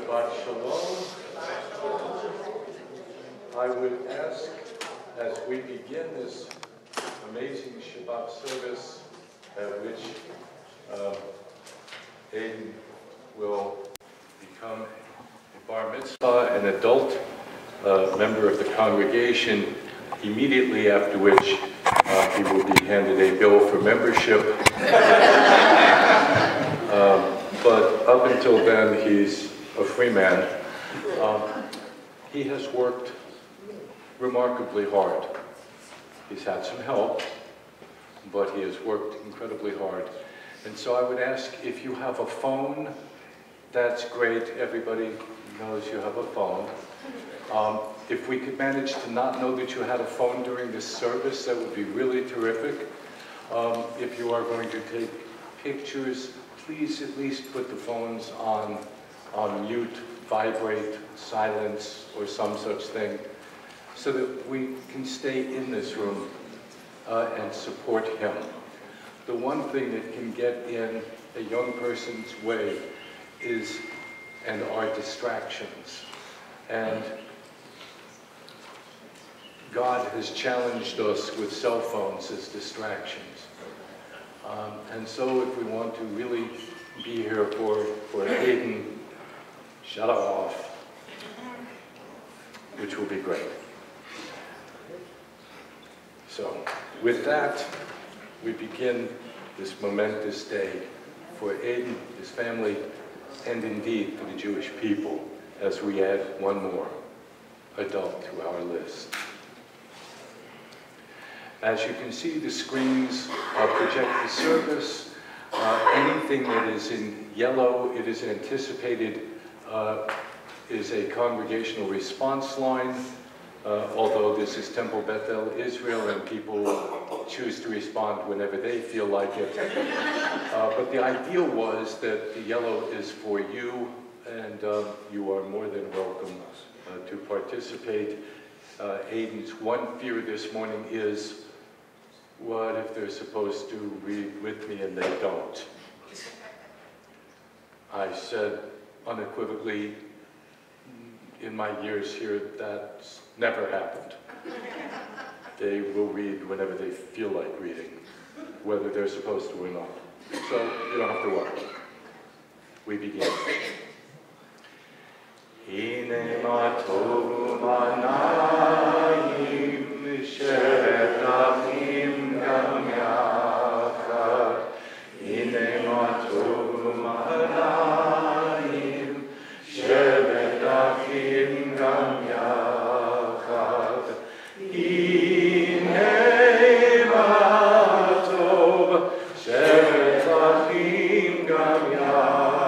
Shabbat Shalom. I would ask, as we begin this amazing Shabbat service, at which Aiden will become a bar mitzvah, an adult member of the congregation, immediately after which he will be handed a bill for membership. But up until then, he's a free man. He has worked remarkably hard. He's had some help, but he has worked incredibly hard. And so I would ask, if you have a phone, that's great. Everybody knows you have a phone. If we could manage to not know that you had a phone during this service, that would be really terrific. If you are going to take pictures, please at least put the phones on mute, vibrate, silence, or some such thing, so that we can stay in this room and support him. The one thing that can get in a young person's way is and are distractions. And God has challenged us with cell phones as distractions. And so if we want to really be here for Aiden, shut off, which will be great. So with that, we begin this momentous day for Aiden, his family, and indeed for the Jewish people, as we add one more adult to our list. As you can see, the screens project the service. Anything that is in yellow, it is anticipated, is a congregational response line, although this is Temple Bethel, Israel, and people choose to respond whenever they feel like it. But the ideal was that the yellow is for you, and you are more than welcome to participate. Aiden's one fear this morning is, what if they're supposed to read with me and they don't? I said unequivocally, in my years here, that's never happened. They will read whenever they feel like reading, whether they're supposed to or not. So you don't have to worry. We begin. Hine ma tovu manayim shevet achim gam yachad. Hine ma tovu manayim shevet achim gam yachad. Hine ma tov shevet achim gam yachad.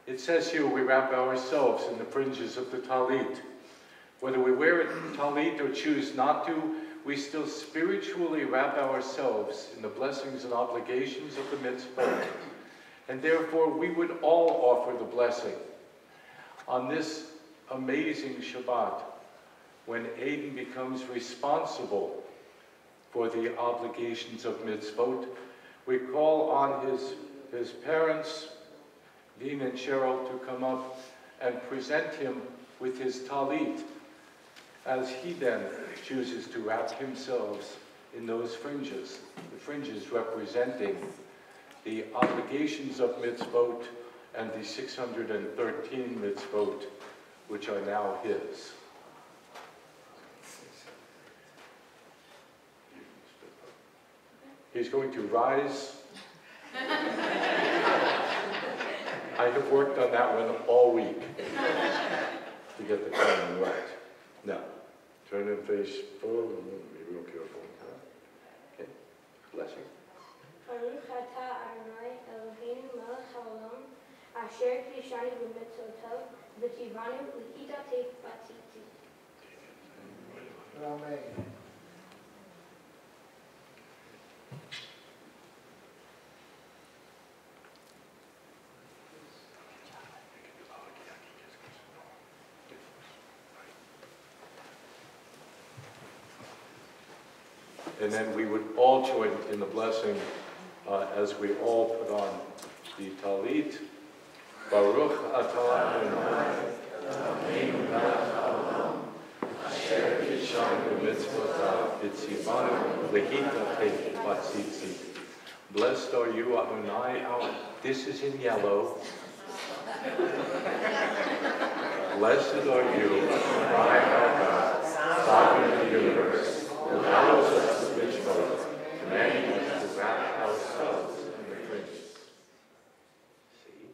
It says here we wrap ourselves in the fringes of the talit. Whether we wear a talit or choose not to, we still spiritually wrap ourselves in the blessings and obligations of the mitzvah. And therefore, we would all offer the blessing on this amazing Shabbat, when Aiden becomes responsible for the obligations of mitzvot. We call on his parents, Dean and Cheryl, to come up and present him with his talit, as he then chooses to wrap himself in those fringes, the fringes representing the obligations of mitzvot and the 613 mitzvot, which are now his. He's going to rise. I have worked on that one all week to get the timing right. Now, turn and face forward, be real careful. Okay, blessing. Baruch atah Adonai Eloheinu melech haolam, asher kiddushani b'mitzvotav, v'tzivanu l'kitatef b'tzitzit. Amen. And then we would all join in the blessing as we all put on the talit. Baruch atah Adonai, Eloheinu melech haolam, asher kishanu mitzvotav, v'tzivanu lehitatei b'tzitzit. Blessed are you, Adonai, this is in yellow. Blessed are you, Adonai our God, sovereign of the universe, who hallows us with mitzvot, commanding us to wrap ourselves in the fringes. See?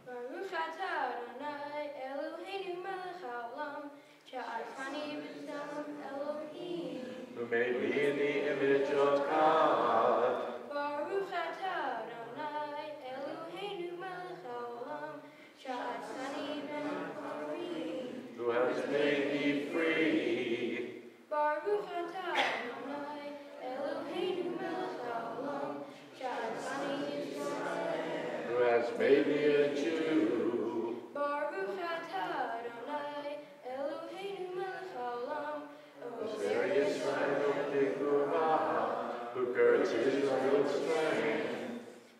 Baruch atah Adonai, Eloheinu melech haolam, she'atani b'tzalem Elohim. Who made me in the image of God. Baruch atah Adonai, Eloheinu melech haolam, she'atani ben Chorim. Who has made me free. Baruch atah Adonai, Eloheinu melech haolam, she'atani Yisrael. Who has made me a Jew. Baruch atah Adonai, Eloheinu melech haolam, Osir Yisrael Tikuvah, who girds Israel with strength.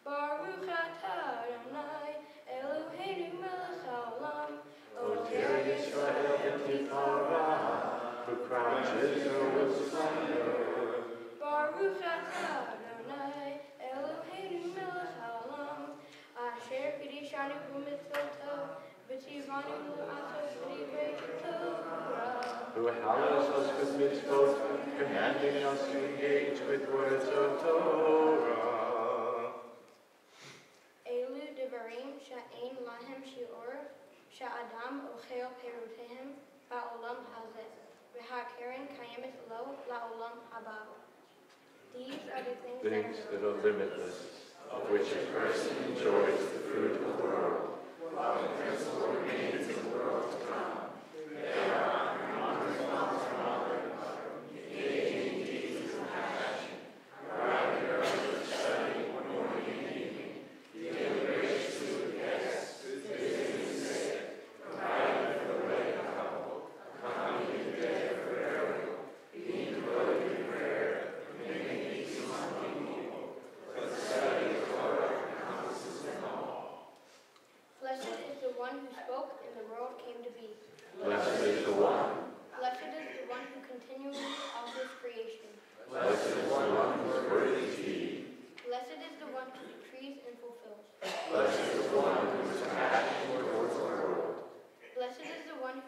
Baruch atah Adonai, Eloheinu melech haolam, Osir Yisrael Tikuvah, who crowns Israel with splendor. Baruch atah Adonai, Eloheinu melech haolam, asher kiddushanu b'mitzvotav, v'tzivanu l'asot divrei Torah. Who hallows us with mitzvot, commanding us to engage with words of Torah. Elu devarim she'ein lahem shi'or, she'adam ochel perutehem ba'olam hazeh, v'ha'keren kayemet lo la'olam haba. These are the Things that are limitless, of which a person enjoys the fruit of the world, while the principle remains in the world to come. They are honor, engaging deeds of compassion, arriving early for study, morning and evening, giving gracious to the guests,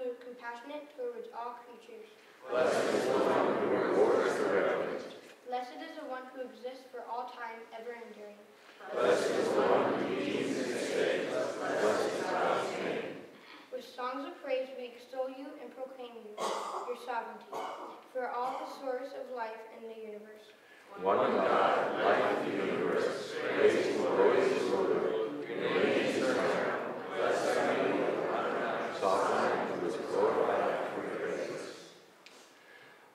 who is compassionate towards all creatures. Blessed is the one who rewards the reverent. Blessed is the one who exists for all time, ever enduring. Blessed is the one who redeems his estate. Blessed is God's name. With songs of praise we extol you and proclaim you, your sovereignty, for all the source of life in the universe. One God, light of the universe, praise and glorious ruler, your name is eternal. Blessed are you, sovereign, who is glorified through praises.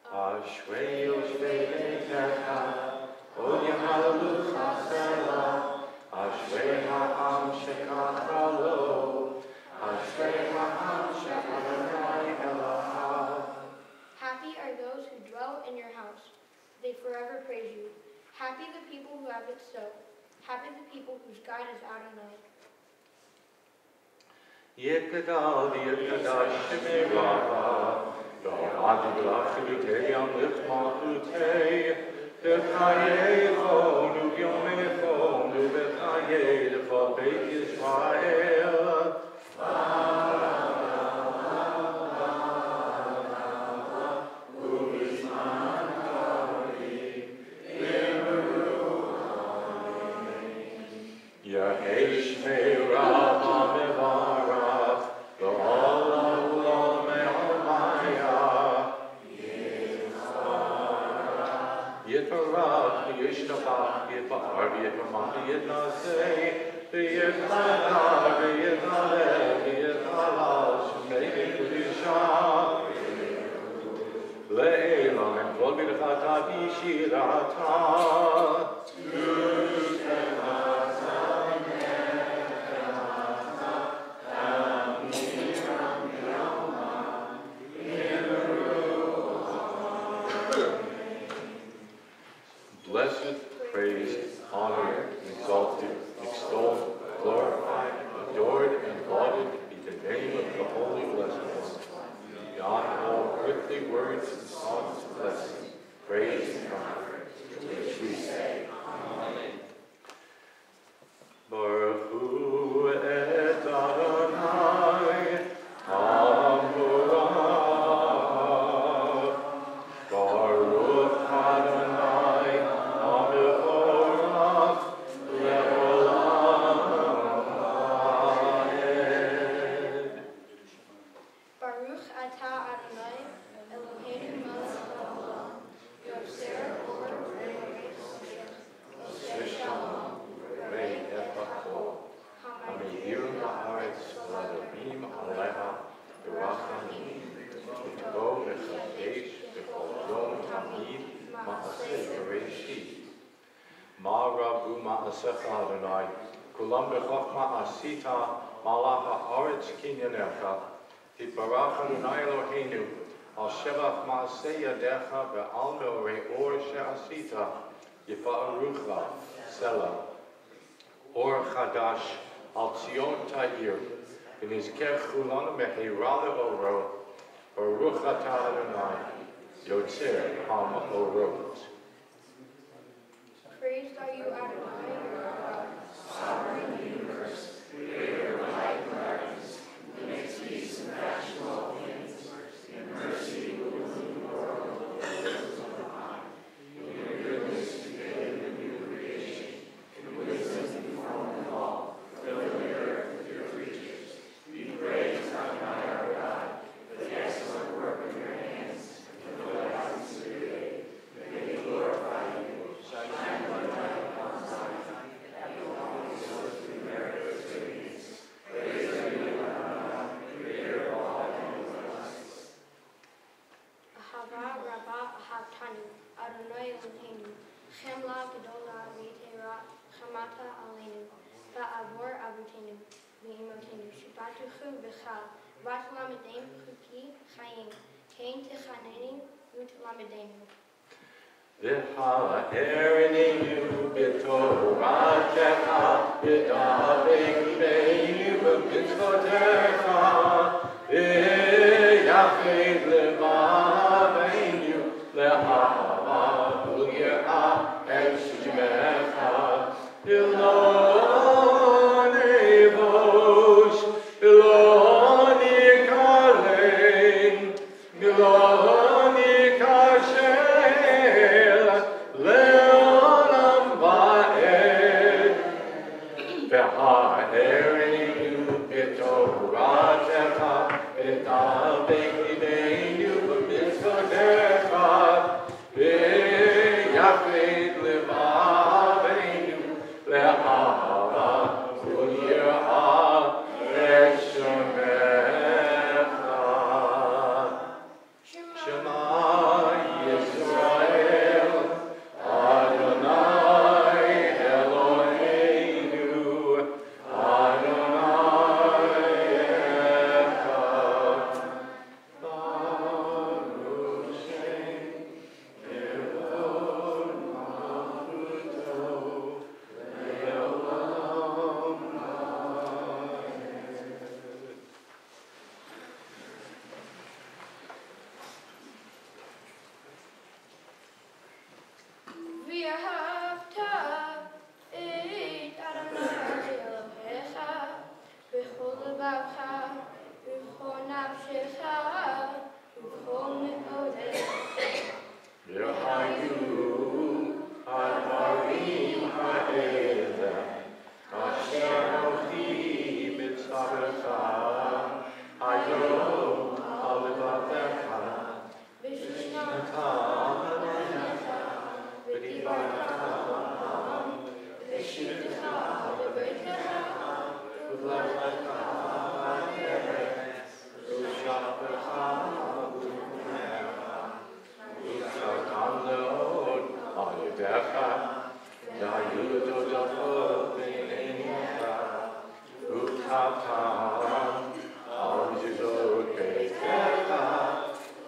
Ashrei Yoshvei Beitecha, Od Yamalucha Selah, Ashrei Ha'am Shekach Lo, Ashrei Ha'am Shekach Eloha. Happy are those who dwell in your house. They forever praise you. Happy the people who have it so. Happy the people whose God is Adonai. Yekadal Yekadash Shemei Raha, V'Adi V'Lachilutei Yam Lichmalutei, V'Chaye Chonu V'Yomei Chonu V'Chaye L'Chol Beit Yisrael. Yehesh Me'Rav Mevarach, V'Olam Olam Me'Almaya, Yitvarach, Yishnabach, Yitvar, Yitvarmach, Yitnaseh, V'Yitnadar, V'Yitnaleh, V'Yitnalal, Shemei Kedusha, Le'elam, Kol Birchata V'Shirata, blessed, praised, honored, exalted, extolled, glorified, adored, and lauded be the name of the Holy Blessed One, beyond all earthly words and songs of blessing, praise and comfort, which we say, Amen. Baruch Hu et Adonai, Hamuah, Baruch Adonai, Hamevorach, Le'olam Vaed. Baruch atah Adonai, Eloheinu melech haolam, yosher or Oseh shalom, Rei Epachol, Hamehir La'aretz, V'Ladavim Aleha, V'Rachamim, V'Tov V'Chadesh, V'Chol Yom Tamid, Ma'aseh Bereshit. Ma Rabu Ma'asecha Adonai, Kulam B'Chochma Asita, Malach Ha'aretz Kinyanecha, Titbarach Adonai Eloheinu, Al Shevach Ma'aseh Yadecha, Ve'al Me'orei Or She'asita, Yifa'arucha, Selah. Or Chadash, Al Tzion Ta'ir, V'nizkech Chulanu Mehirale Oro, Baruch Atah Adonai, Yotzer HaMa'orot. Praised are you, Adonai, your God, Sovereign universe, creator of light and darkness, who makes peace and fashion all things. In mercy, who rule the world with the wisdom of God. In your goodness, you created a new creation. In wisdom, you formed them all. Fill the earth with your creatures. Be praised, Adonai, our God, for the excellent work of your hands, and for the license you created. May we glorify you. Shine your light upon Zion. That you always source through merit of experience. Praise are you, Adonai, creator of all heaven and earth. Ahava Rabbah Ahavtanu, Adonai Eloheinu, Chemla Gedola V'Yitera, Chamata Aleinu, Ba'avor Avutenu, V'Imotenu, Shibatuchu V'Chal, V'Tlamedem Chuki Chayim, Kain Tichanenu, V'Tlamedenu. V'ha'erinenu b'toratecha, v'daveinu b'mitzvotecha, v'yachid levaveinu, le'ahava u'yirah et shemecha, v'lo nevosh, v'lo nikale, והערנו בתורתך, ותאבקנו במצוותיך, ויחד לבבנו לאהבה וליראה את שמך. שמע ישראל, אדוני אלוהינו, אדוני אחד. ברוך שם כבוד מלכותו לעולם ואהבת את אדוני אלוהיך בכל לבבך ובכל נפשך ובכל מאודך. והיו הדברים האלה אשר אנוכי מצווך היום על לבבך ושמעת עליך ודיברת ושבתך בביתך ובלכתך בארץ ושבתך ובקומך וצרכן מאוד על ידיך והיו תודות בעיניך וכתבת על מזוזות ביתך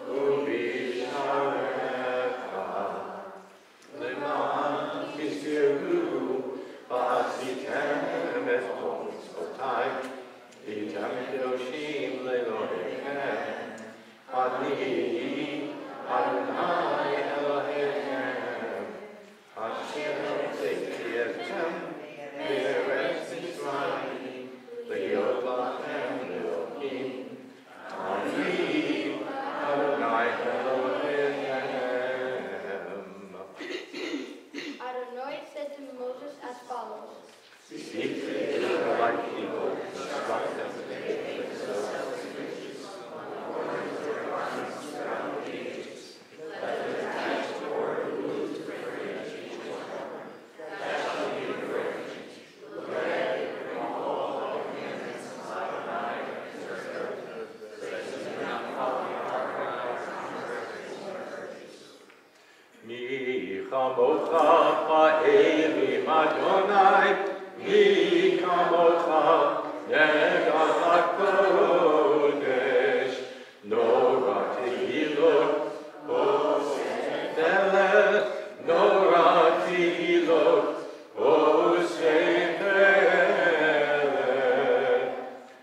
ובשעריך למען תזכרו ועשיתם את כל מצוותיי והייתם קדושים לאלוהיכם. אני אדוני אלוהיכם אשר הוצאתי אתכם מארץ מצרים להיות לכם לאלוהים. אני אדוני אלוהיכם. Adonai said to Moses as follows. Speak to the Israelite people, instruct them. מי כמוך באלים אדוני, מי כמוך נגד הקודש, נורא תהילות עושה דלת, נורא תהילות עושה דלת.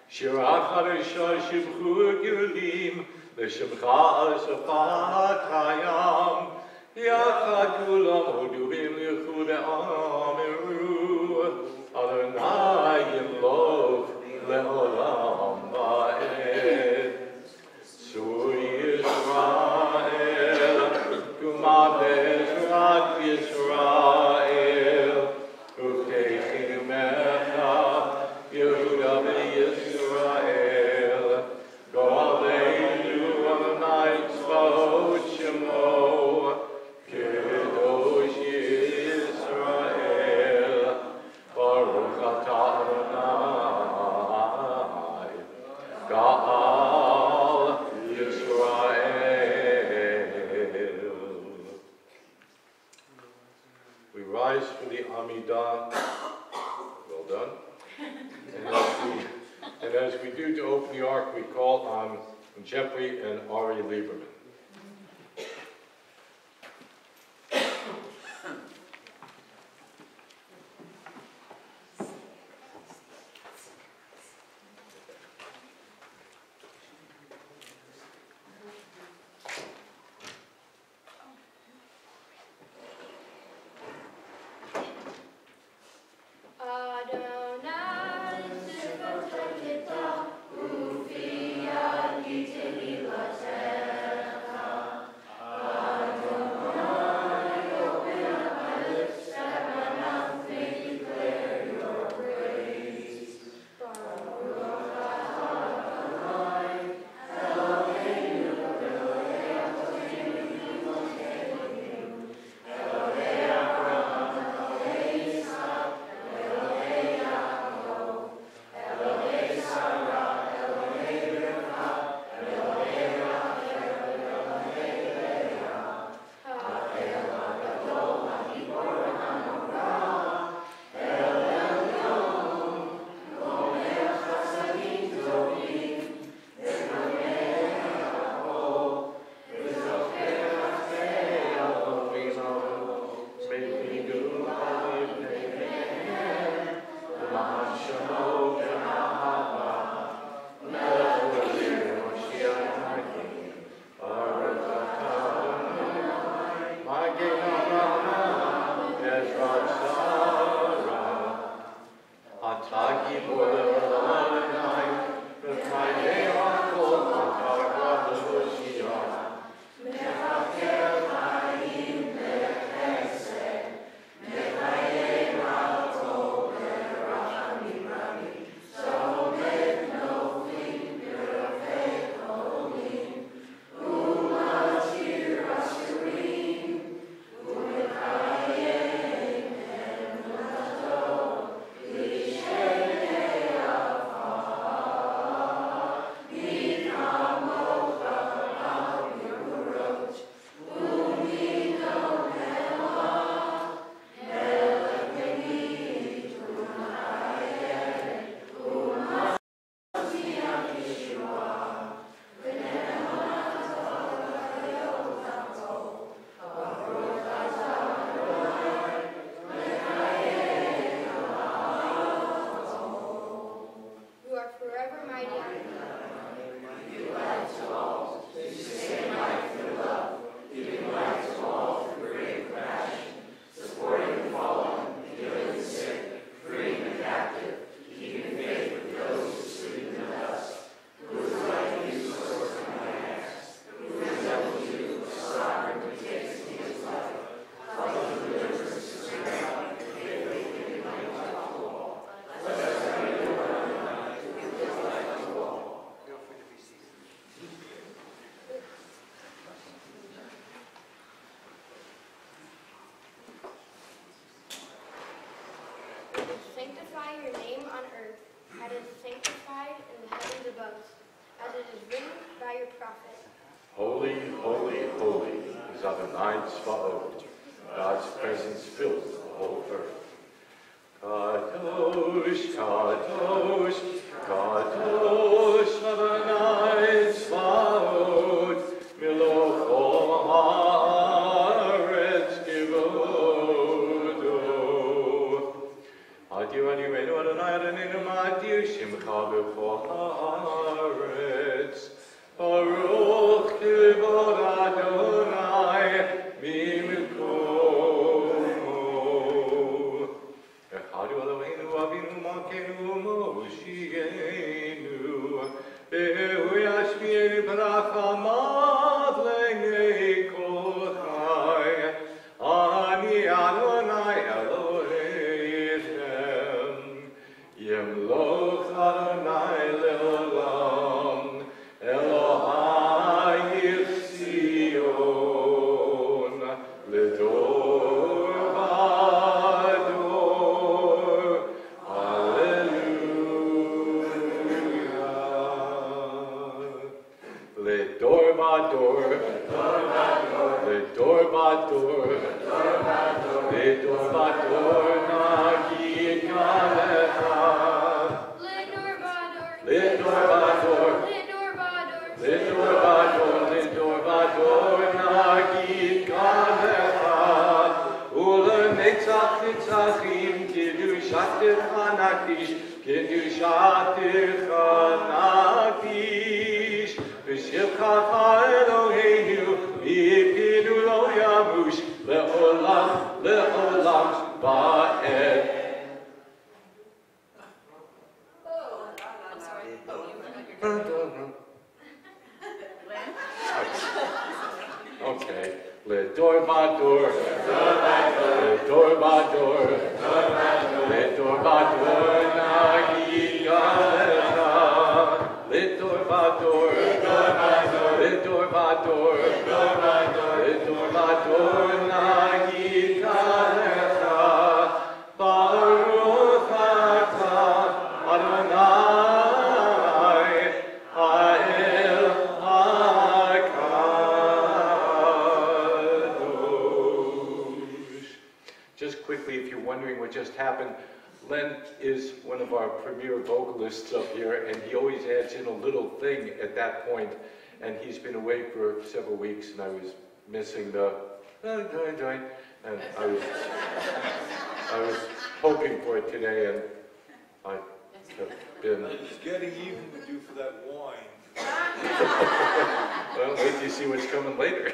שירה חדשה שבחו גאולים, לשמך על שפת הים. יחד כולם הודו והמליכו ואמרו, אדוני ימלוך לעולם ועד. צור ישראל, קומה בעזרת ישראל, ותחינמך יהודה וישראל. גואלנו אדוני צבאות שמו, קדוש ישראל, ברוך אתה אדוני, גאל ישראל. We rise for the Amidah. Well done. And as we do to open the ark, we call on Jeffrey and Ari Lieberman. Adonai, Sanctify your name on earth, as it is sanctified in the heavens above, as it is written by your prophet. Holy, holy, holy is Adonai Tzvaot. God's presence fills the whole earth. Kadosh, Kadosh, Kadosh Adonai Tzvaot, Milocho haaretz kivodo. Adir Adonai Adonai Adonai Adir Shimcha b'chol haaretz. Baruch kivod Adonai mimkomo. Echadu Eloheinu Avinu Malkeinu Moshienu. Behu yashmienu berachamav lenei kol chai. Ani Adonai Elohechem. Yemloch Adonai leolam. Elohai Zion, Ledor Vador, Hallelujah. Ledor Vador, Ledor Vador, Ledor Vador, Nagid Kalecha. Ledor Vador, Ledor Vador, Ledor Vador, Nagid Kalecha, Ulenetzach Nitzachim, Kedushatecha Nakdish, Kedushatecha Nakdish, V'shivchacha Eloheinu, V'yipinu lo yamush, Le'olam, Le'olam, Ba'ed. I'm sorry. Okay. Ledor Vador, Ledor Vador, Ledor Vador, Nagid Kalecha. Ledor Vador, Ledor Vador, Ledor Vador, Nagid Kalecha. Baruch atah Adonai Ha'el HaKadosh. Just quickly, if you're wondering what just happened, Len is one of our premier vocalists up here, and he always adds in a little thing at that point, and he's been away for several weeks, and I was missing the and I was hoping for it today, and I have been. It's getting even with you for that wine. Well, wait till you see what's coming later.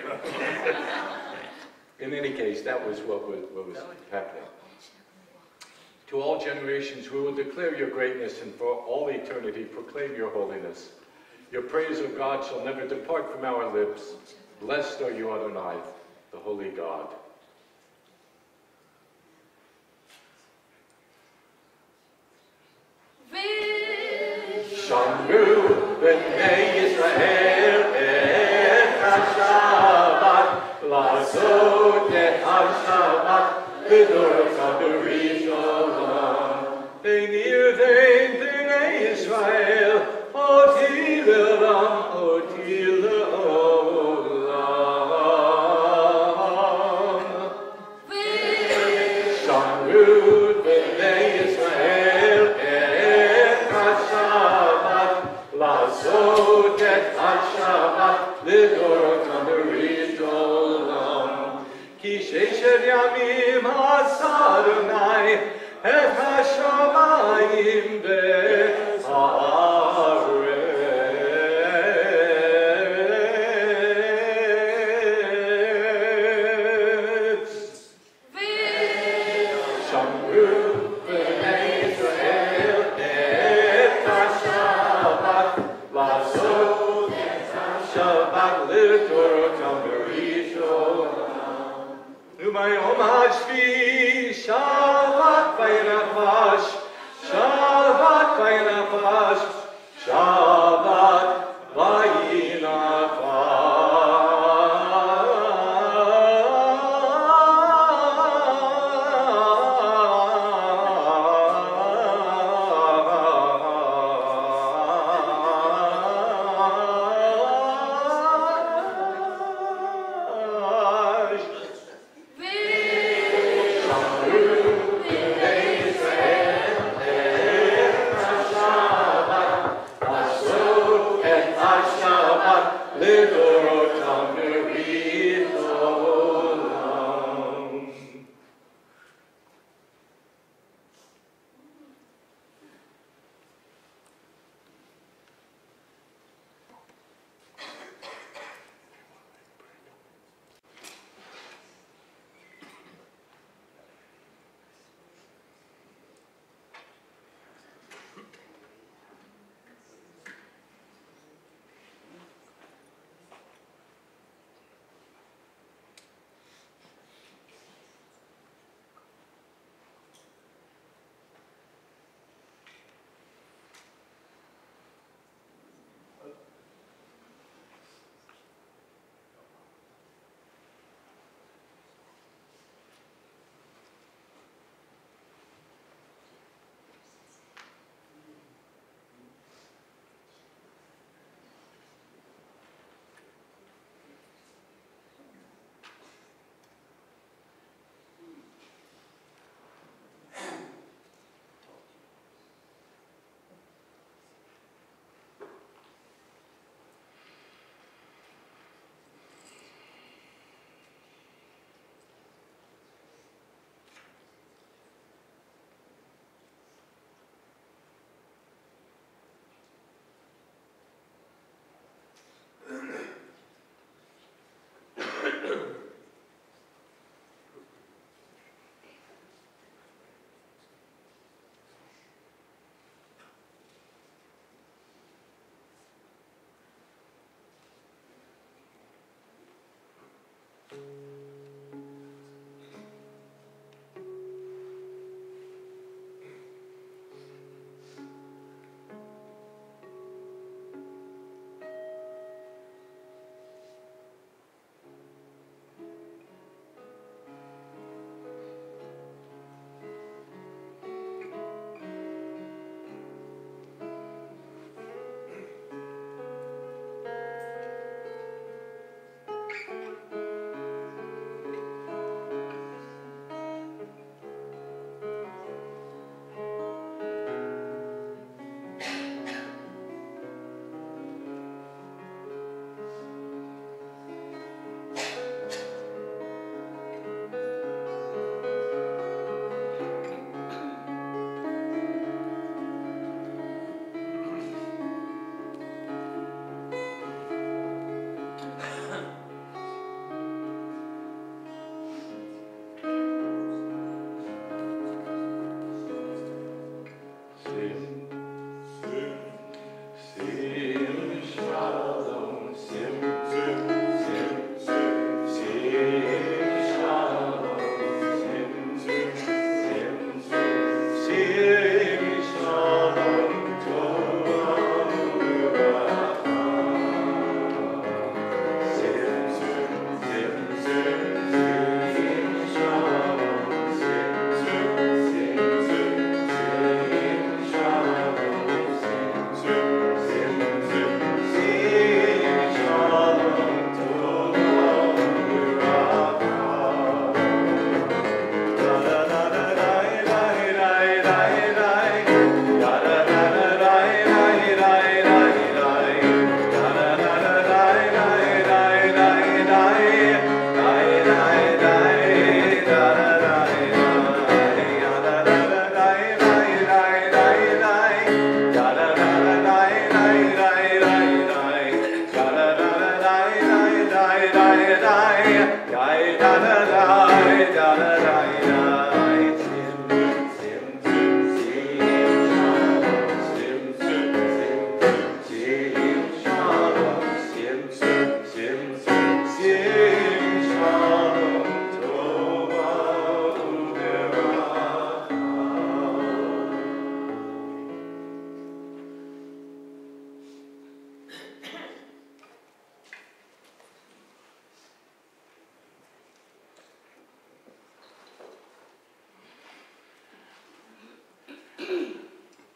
In any case, that was what was happening. To all generations we will declare your greatness, and for all eternity proclaim your holiness. Your praise, O God, shall never depart from our lips. Blessed are you, Adonai, the holy God. Shamru b'nei Yisrael et ha-Shabbat, la'asot et ha-Shabbat, v'dorotam b'risholam. V'nir ve'en b'nei Yisrael, oti le'olam, oti le'olam. Shamru b'nei Yisrael et ha-Shabbat, la'asot et ha-Shabbat, v'dorotam b'risholam. Ki sheisher yamim ha'asa Adonai et ha-shamayim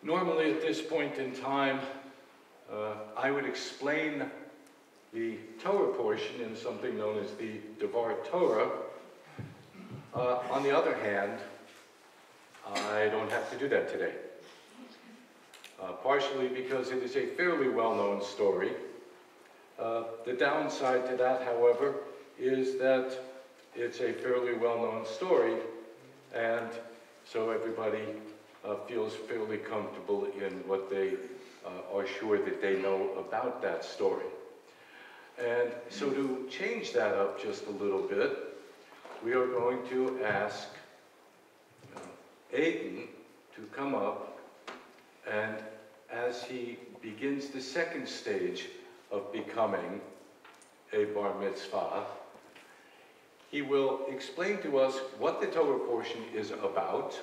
Normally at this point in time, I would explain the Torah portion in something known as the Devar Torah. On the other hand, I don't have to do that today. Partially because it is a fairly well-known story. The downside to that, however, is that it's a fairly well-known story, and so everybody feels fairly comfortable in what they are sure that they know about that story. And so to change that up just a little bit, we are going to ask Aiden to come up, and as he begins the second stage of becoming a bar mitzvah, he will explain to us what the Torah portion is about,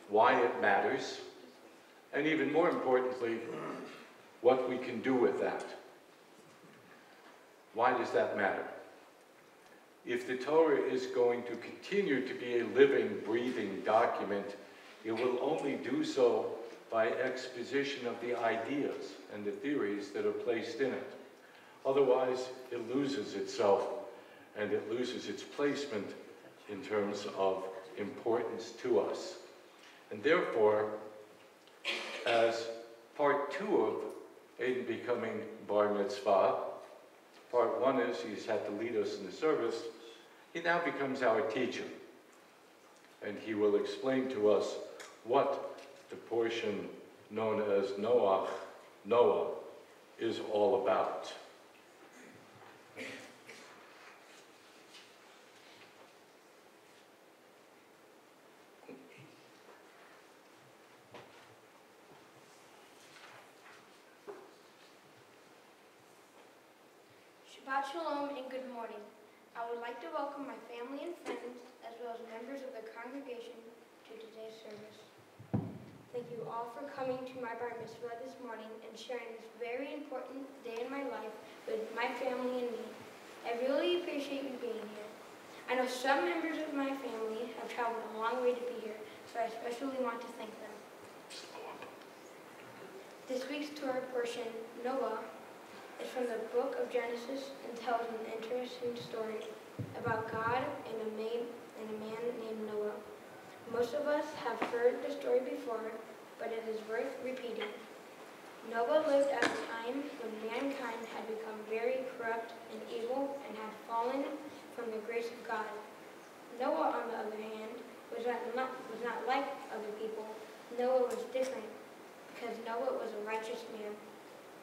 why it matters, and even more importantly, what we can do with that. Why does that matter? If the Torah is going to continue to be a living, breathing document, it will only do so by exposition of the ideas and the theories that are placed in it. Otherwise, it loses itself, and it loses its placement in terms of importance to us. And therefore, as part 2 of Aiden becoming bar mitzvah, part 1 is he's had to lead us in the service, he now becomes our teacher. And he will explain to us what the portion known as Noah is all about. Shabbat Shalom and good morning. I would like to welcome my family and friends, as well as members of the congregation, to today's service. Thank you all for coming to my bar mitzvah this morning and sharing this very important day in my life with my family and me. I really appreciate you being here. I know some members of my family have traveled a long way to be here, so I especially want to thank them. This week's Torah portion, Noah, is from the book of Genesis and tells an interesting story about God and a man named Noah. Most of us have heard the story before, but it is worth repeating. Noah lived at a time when mankind had become very corrupt and evil and had fallen from the grace of God. Noah, on the other hand, was not like other people. Noah was different because Noah was a righteous man.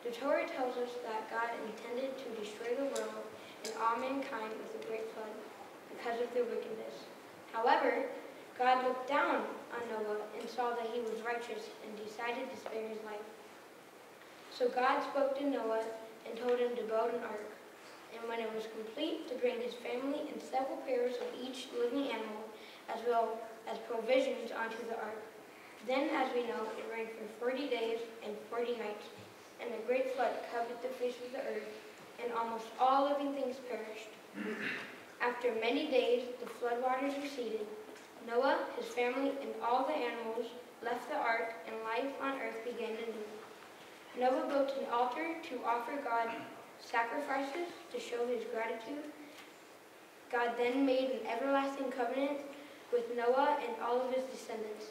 The Torah tells us that God intended to destroy the world and all mankind with a great flood because of their wickedness. However, God looked down on Noah and saw that he was righteous and decided to spare his life. So God spoke to Noah and told him to build an ark, and when it was complete, to bring his family and several pairs of each living animal, as well as provisions onto the ark. Then, as we know, it rained for 40 days and 40 nights. And a great flood covered the face of the earth, and almost all living things perished. After many days, the flood waters receded. Noah, his family, and all the animals left the ark, and life on earth began anew. Noah built an altar to offer God sacrifices to show his gratitude. God then made an everlasting covenant with Noah and all of his descendants.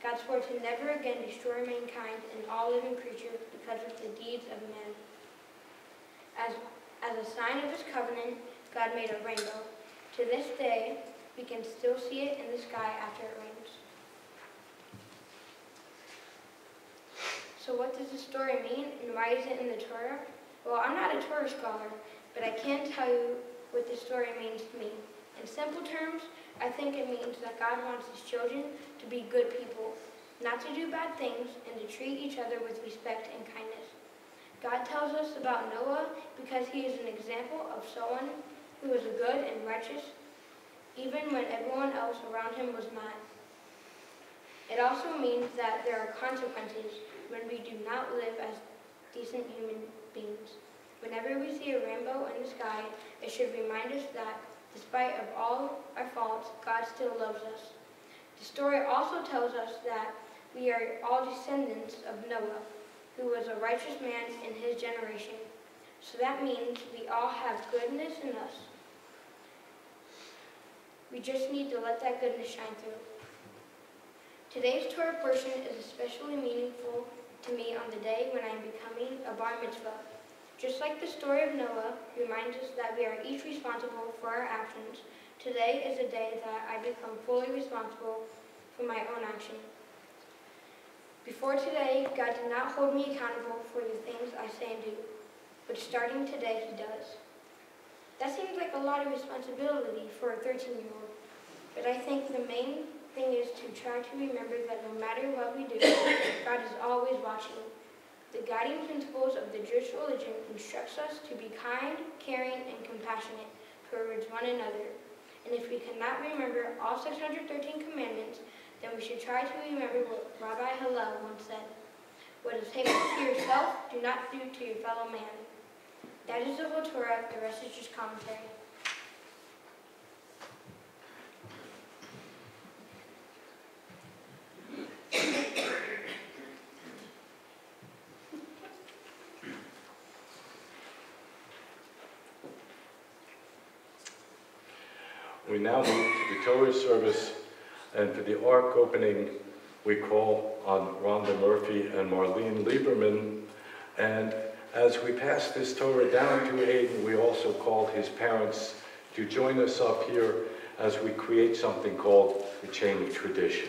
God swore to never again destroy mankind and all living creatures because of the deeds of man. As a sign of his covenant, God made a rainbow. To this day, we can still see it in the sky after it rains. So what does the story mean, and why is it in the Torah? Well, I'm not a Torah scholar, but I can tell you what the story means to me. In simple terms, I think it means that God wants his children to be good people, not to do bad things, and to treat each other with respect and kindness. God tells us about Noah because he is an example of someone who was good and righteous, even when everyone else around him was not. It also means that there are consequences when we do not live as decent human beings. Whenever we see a rainbow in the sky, it should remind us that, despite of all our faults, God still loves us. The story also tells us that we are all descendants of Noah, who was a righteous man in his generation. So that means we all have goodness in us. We just need to let that goodness shine through. Today's Torah portion is especially meaningful to me on the day when I am becoming a bar mitzvah. Just like the story of Noah reminds us that we are each responsible for our actions, today is a day that I become fully responsible for my own action. Before today, God did not hold me accountable for the things I say and do, but starting today, he does. That seems like a lot of responsibility for a 13-year-old, but I think the main thing is to try to remember that no matter what we do, God is always watching. The guiding principles of the Jewish religion instructs us to be kind, caring, and compassionate towards one another. And if we cannot remember all 613 commandments, then we should try to remember what Rabbi Hillel once said. What is hateful to yourself, do not do to your fellow man. That is the whole Torah, the rest is just commentary. We now move to the Torah service, and for the Ark opening, we call on Rhonda Murphy and Marlene Lieberman. And as we pass this Torah down to Aiden, we also call his parents to join us up here as we create something called the Chain of Tradition.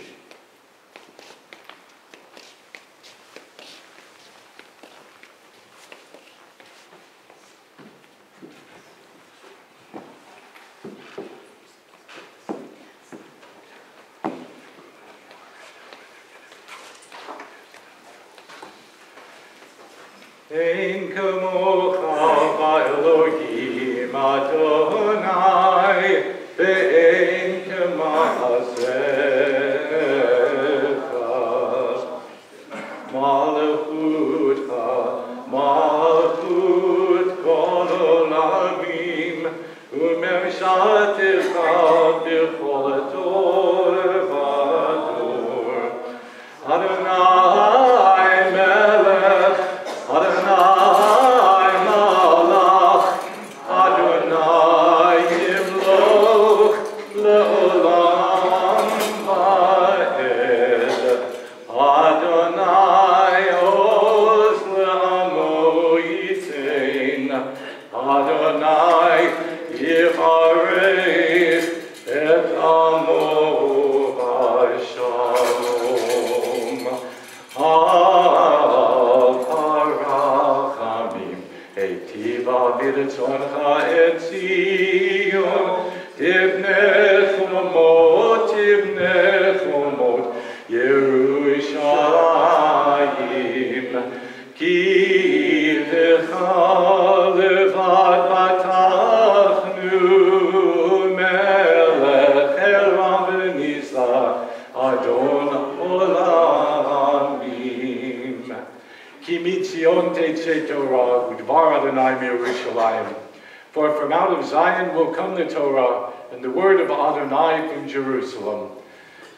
Ein kamocha va'Elohim Adonai, ve'ein k'ma'asecha. Malachutcha, malchut kol olamim, u'memshatecha b'chol ador v'ador. Adonai melech, Adonai malach, Adonai yimloch le'olam va'ed. Adonai oz le'amo yitein. Adonai yicharech et amo b'shalom. Eitiva v'ritzoncha et Zion, tibnech umot, Yerushalayim. Ki lecha levad batachnu, melech elam v'nisa, Adon olamim. Ki mitzion tetzei Torah, udvar Adonai miYerushalayim. For from out of Zion will come the Torah, and the word of Adonai from Jerusalem.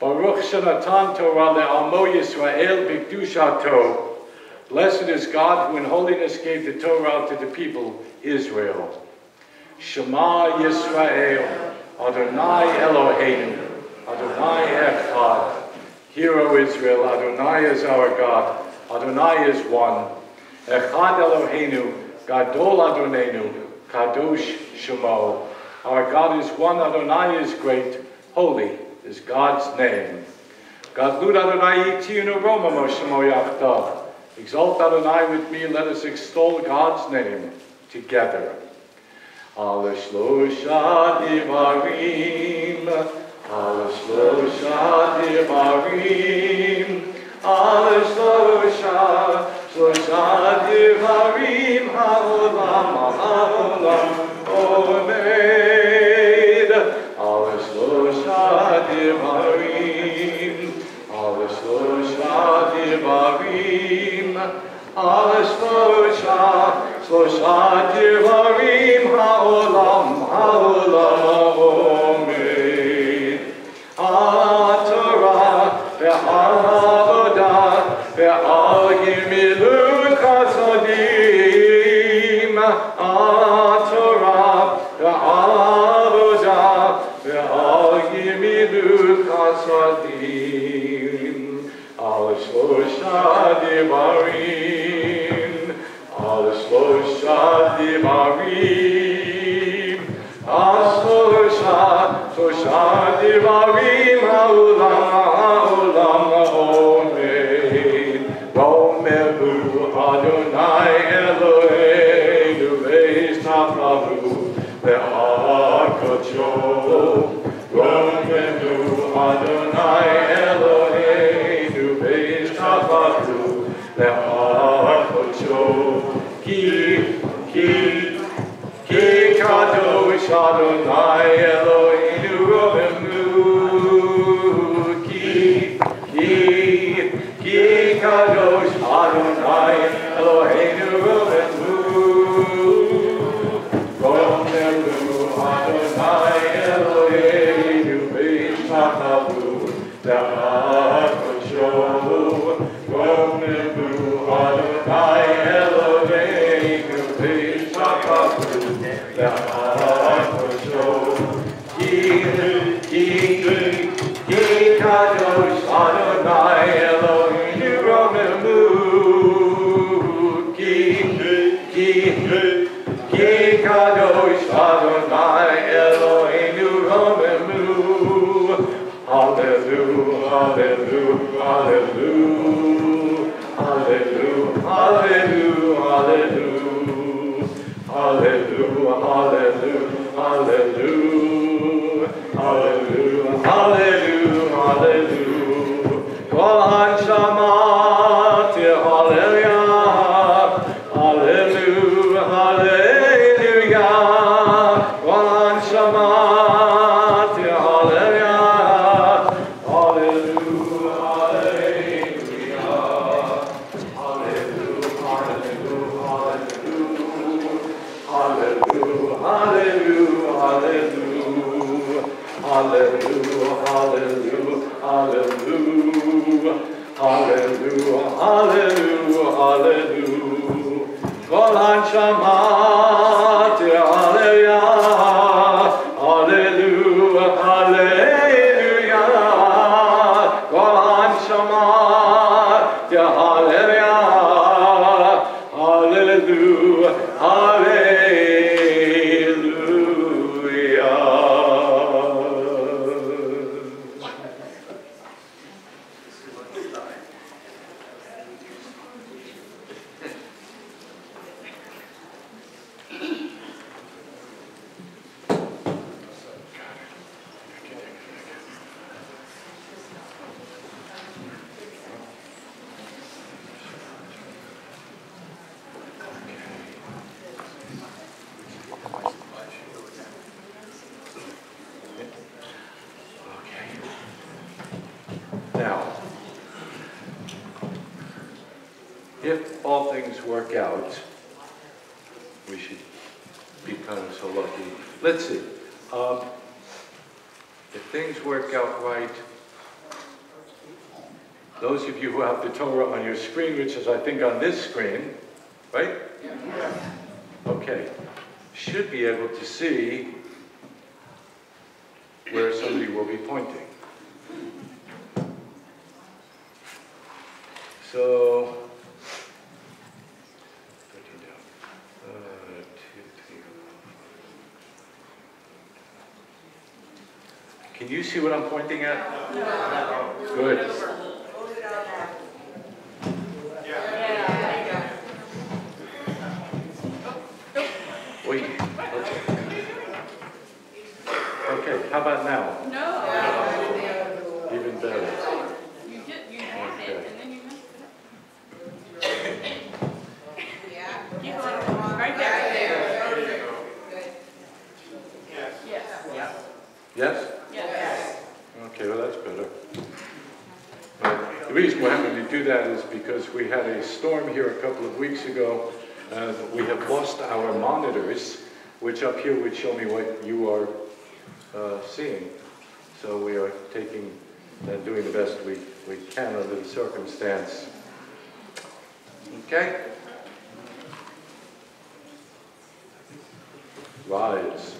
Baruch shenatan Torah le'amo Yisrael b'kedushato. Blessed is God who in holiness gave the Torah to the people Israel. Shema Yisrael, Adonai Eloheinu, Adonai Echad. Hear, O Israel, Adonai is our God. Adonai is one. Echad Eloheinu, Gadol Adonenu, Kadosh Shemo. Our God is one, Adonai is great, holy is God's name. Gadlut Adonai yitiunu romamo Shemo yachdav. Exalt Adonai with me, let us extol God's name together. Al shlosha divarim, שלושה דברים, על שלושה דברים העולם עומד. על שלושה דברים, על שלושה דברים, על שלושה דברים העולם עומד. על התורה ועל העבודה ועל גמילות חסדים. על התורה ועל העבודה ועל גמילות חסדים. על שלושה דברים, על שלושה דברים, על שלושה דברים העולם עומד. רוממו אדוני אלוהינו והשתחוו להקדשו. רוממו אדוני אלוהינו והשתחוו להקדשו. כי קדוש אדוני אלוהינו רוממו. כי קדוש אדוני אלוהינו רוממו. רוממו אדוני אלוהינו והשתחוו להקדשו. רוממו אדוני אלוהינו והשתחוו להקדשו. כי קדוש אדוני אלוהינו רוממו. כי קדוש אדוני אלוהינו רוממו. Hallelujah, hallelujah, hallelujah, hallelujah, hallelujah, hallelujah, hallelujah, hallelujah, hallelujah, hallelujah, hallelujah. Kol Hanshama hallelujah, hallelujah, hallelujah. Kol Hanshama Now, if all things work out, we should be kind of so lucky. Let's see. If things work out right, those of you who have the Torah on your screen, which is I think on this screen, right? Yeah. Okay. Should be able to see where somebody will be pointing. So, 13 down. 2, 3, 4. Can you see what I'm pointing at? No. Good. Wait. Okay. How about now? No. because we had a storm here a couple of weeks ago. We have lost our monitors, which up here would show me what you are seeing. So we are taking and doing the best we can under the circumstance. Okay? Rise.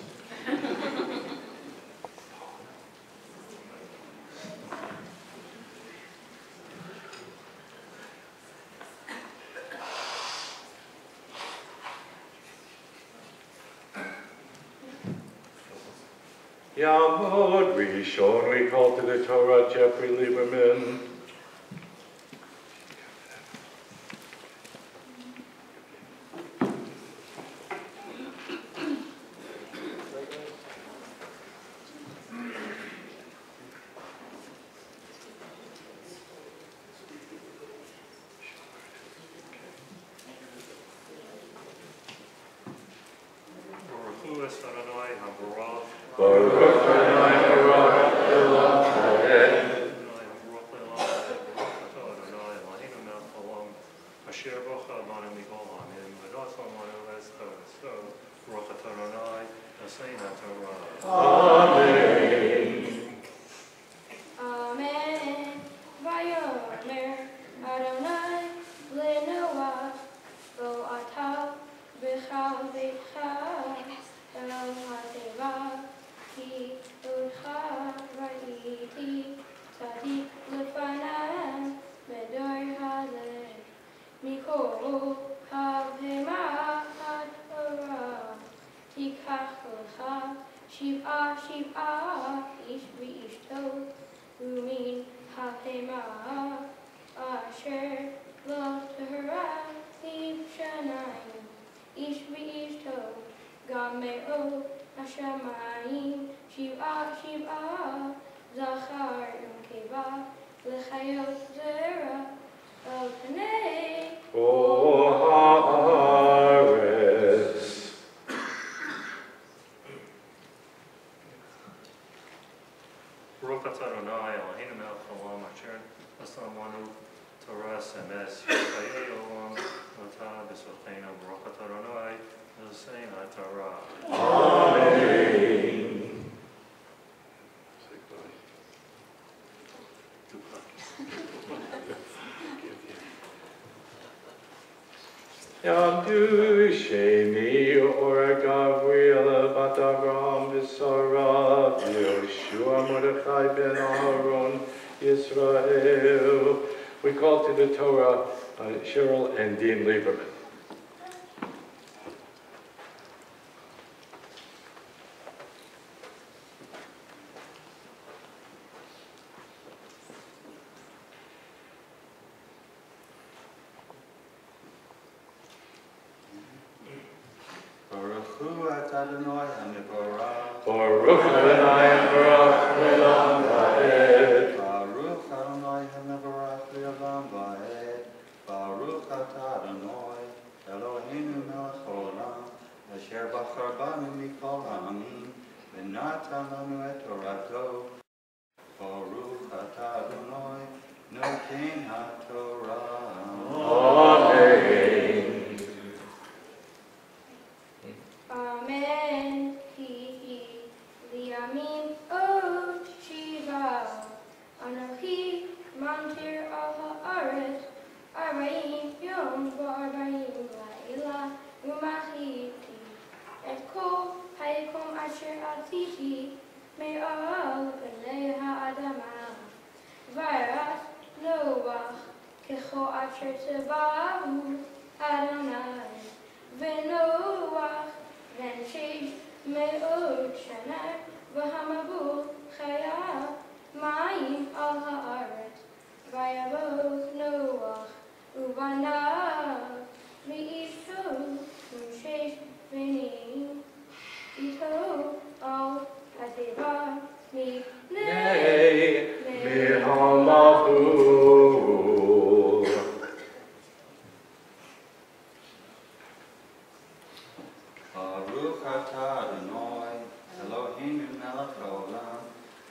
Yamod Rishon, we call to the Torah, Jeffrey Lieberman. Yamdu Sheni Ora Gabriela Bat Avraham V'Sara Yoshua Mordechai Ben Aharon Yisrael. We call to the Torah Cheryl and Dean Lieberman.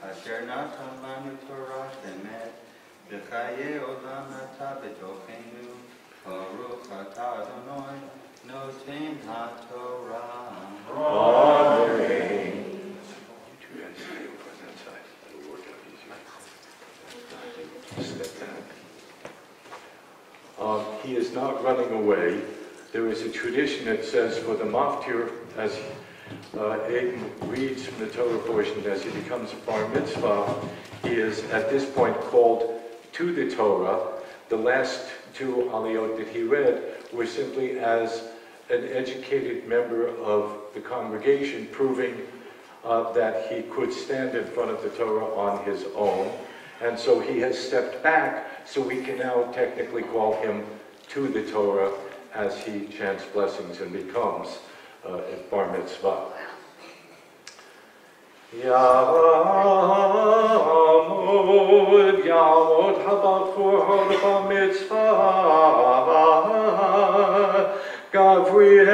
Asher natan lanu Torah temet, v'chaye olam ata b'tochenu. noten HaTorah. Amen. You two guys stay over on that side. It'll work out easier. Step back. He is not running away. There is a tradition that says for the maftir, as Aiden reads from the Torah portion, as he becomes a bar mitzvah, he is at this point called to the Torah. The last two aliyot that he read were simply as an educated member of the congregation, proving that he could stand in front of the Torah on his own. And so he has stepped back, so we can now technically call him to the Torah as he chants blessings and becomes a bar mitzvah. Yamod habakur hod bar mitzvah Gavriel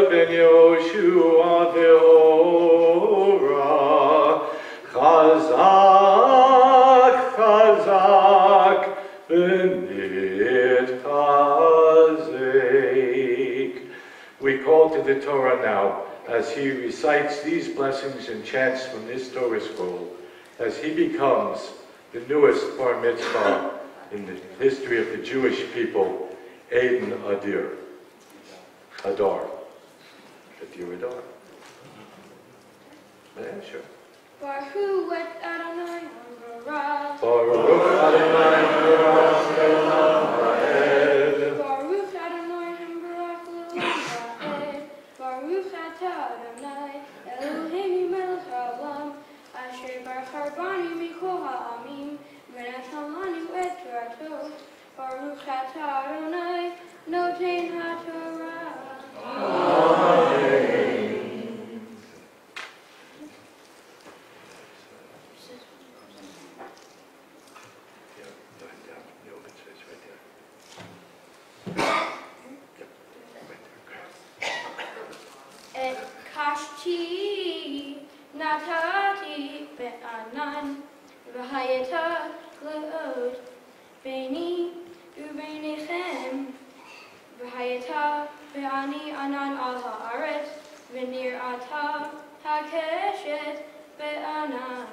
ben Yoshua Deora Chazak Chazak Benit Chazek. We call to the Torah now as he recites these blessings and chants from this Torah scroll, as he becomes the newest bar mitzvah in the history of the Jewish people, Aden Adar. Adar. Yeah, sure. Baruch et Adonai Baruch. Baruch Adonai Baruch Eloheinu. Baruch Adonai Baruch Eloheinu. Baruch atah Adonai Eloheinu melech haolam asher bacharbanu mikol ha'amim v'natan lanu et torato. Baruch atah Adonai noten HaTorah. Et kashti natati be'anan v'hayeta le'od beini u'beinichem v'hayeta be'ani anan al ha'aretz v'nir'ata ha'keshet be'anan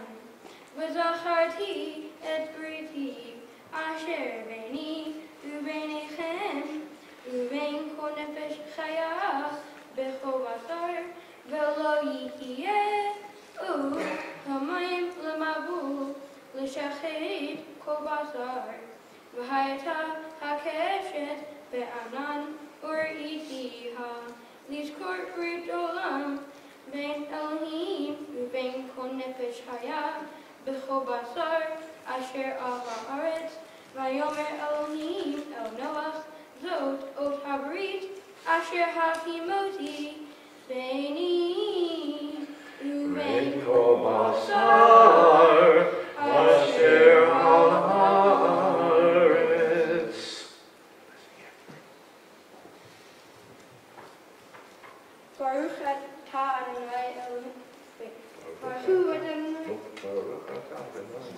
v'zacharti et briti asher beini u'beinichem u'bein kol nefesh chaya bechol basar velo yihiyeh hamayim lemavu l'shachet kol basar v'hayata hakeshet be'anan ur'itiha lizkor brit olam ben Elohim u'ben kol nefesh haya bechol basar asher al ha'aretz vayomer Elohim el Noach zot ot habrit asher hakimoti beini u'ben kol basar asher al haaretz. Baruch atah Adonai Elohim.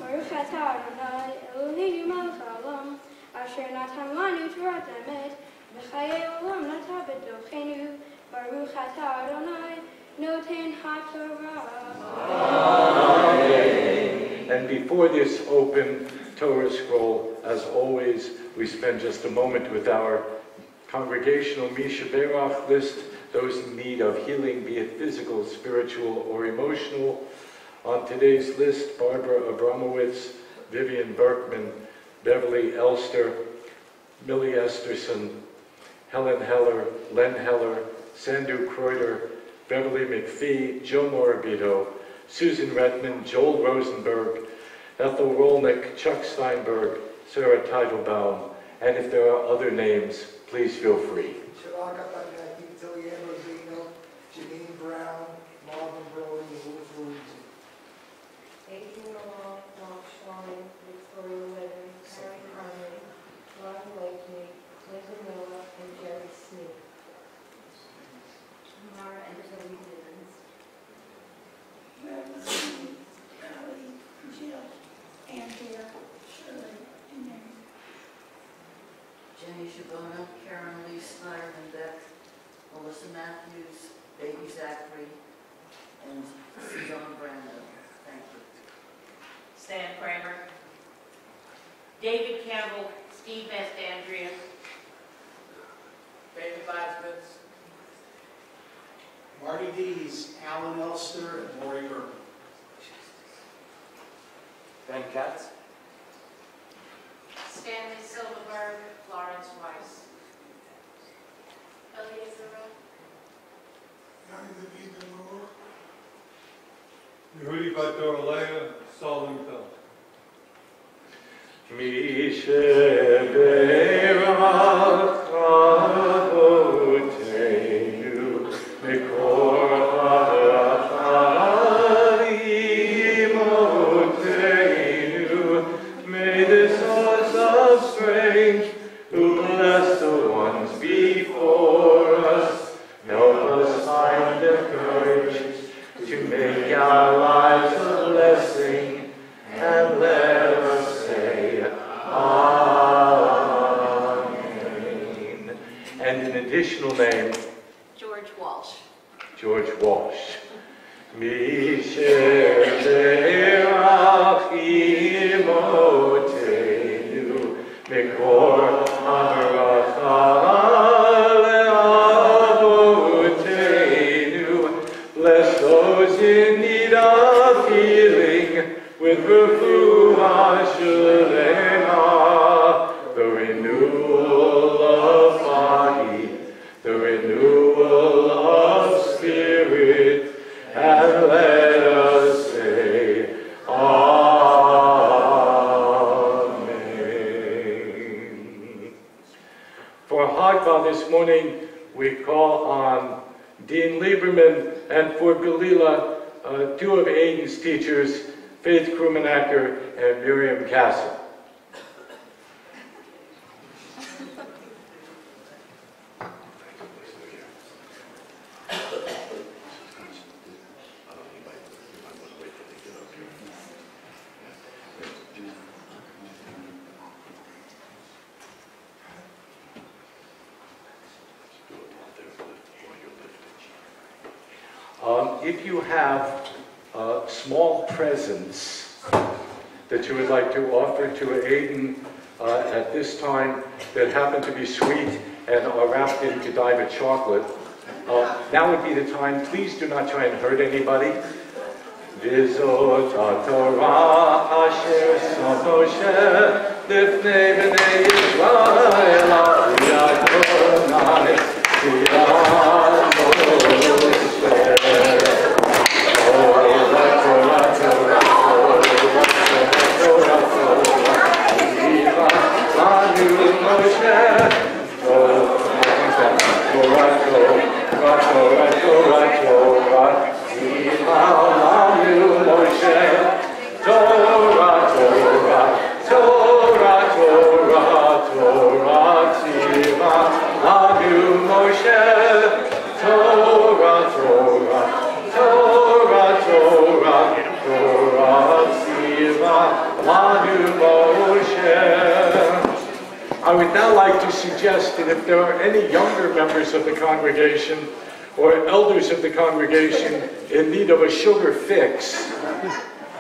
Baruch atah Adonai Eloheinu melech haolam asher natan lanu Torat emet v'chayei olam nata b'tochenu. Baruch atah Adonai noten HaTorah. And before this open Torah scroll, as always, we spend just a moment with our congregational Misha Berach list, those in need of healing, be it physical, spiritual, or emotional. On today's list, Barbara Abramowitz, Vivian Berkman, Beverly Elster, Millie Esterson, Helen Heller, Len Heller, Sandu Kreuter, Beverly McPhee, Joe Morabito, Susan Redmond, Joel Rosenberg, Ethel Rolnick, Chuck Steinberg, Sarah Teitelbaum, and if there are other names, please feel free. Janine Brown, Marvin Brody, Louis Luigi. Adrian Long, Mark Schwein, Victoria Whitten, Harry Conley, Ron Blakeney, Linda Miller, and Jerry Smith. Mara and Zoe Dibbons. Beverly, Ellie, Jill, Andrea, Shirley, and Mary. Jenny Shabona, Karen Lee Snyder, and Beth, Melissa Matthews, Baby Zachary, and Suzanne Brando. Thank you. Stan Kramer, David Campbell, Steve Mastandrea, David Weiswitz, Marty Dees, Alan Elster, and Lori Berman. Ben Katz. Stanley Silverberg, Florence Weiss, Eliezer Yehudi Bat-Doralea, Solomon Phil. May the source of strength, who bless the ones before us, help us find the courage to make our lives a blessing, and let us say Amen. And an additional name, George Walsh. George Walsh. Misherach imotenu, mikor ha'bracha le'avotenu. Bless those in need of healing with refuah shalema, the renewal of body, the renewal of spirit, and let us say Amen. For Haggadah this morning, we call on Dean Lieberman, and for Galila, two of Aiden's teachers, Faith Krumenacker and Miriam Castle. If you have small presents that you would like to offer to Aiden at this time that happen to be sweet and are wrapped in Godiva chocolate, now would be the time. Please do not try and hurt anybody. V'zot ha'torah asher son Moshe lifnei b'nei Yisrael aliyat Adonai tiyat Moshe. I would now like to suggest that if there are any younger members of the congregation or elders of the congregation in need of a sugar fix,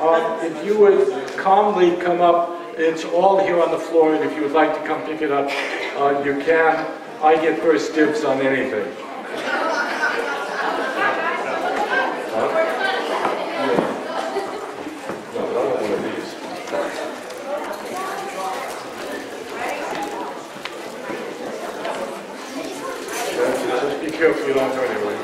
if you would calmly come up. It's all here on the floor, and if you would like to come pick it up, you can. I get first dibs on anything. Just be careful you don't hurt anyone.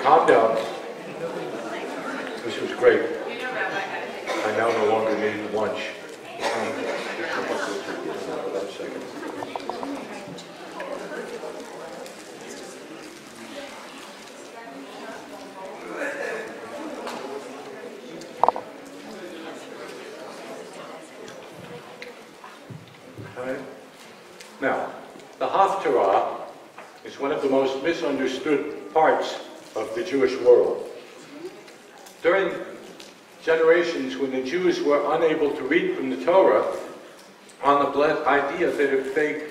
calm down. This was great. I now no longer need lunch. One second. All right. Now, the Haftarah is one of the most misunderstood parts of the Jewish world. During generations when the Jews were unable to read from the Torah, on the idea that if they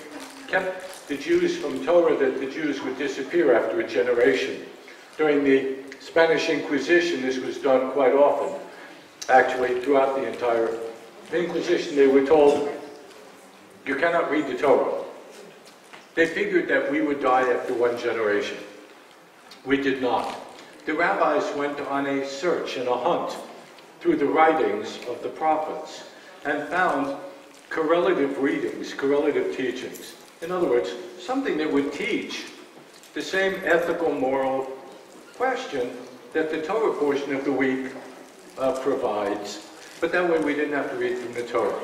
kept the Jews from Torah, that the Jews would disappear after a generation. During the Spanish Inquisition, this was done quite often. Actually, throughout the entire Inquisition, they were told, you cannot read the Torah. They figured that we would die after one generation. We did not. The rabbis went on a search and a hunt through the writings of the prophets and found correlative readings, correlative teachings. In other words, something that would teach the same ethical, moral question that the Torah portion of the week provides, but that way we didn't have to read from the Torah.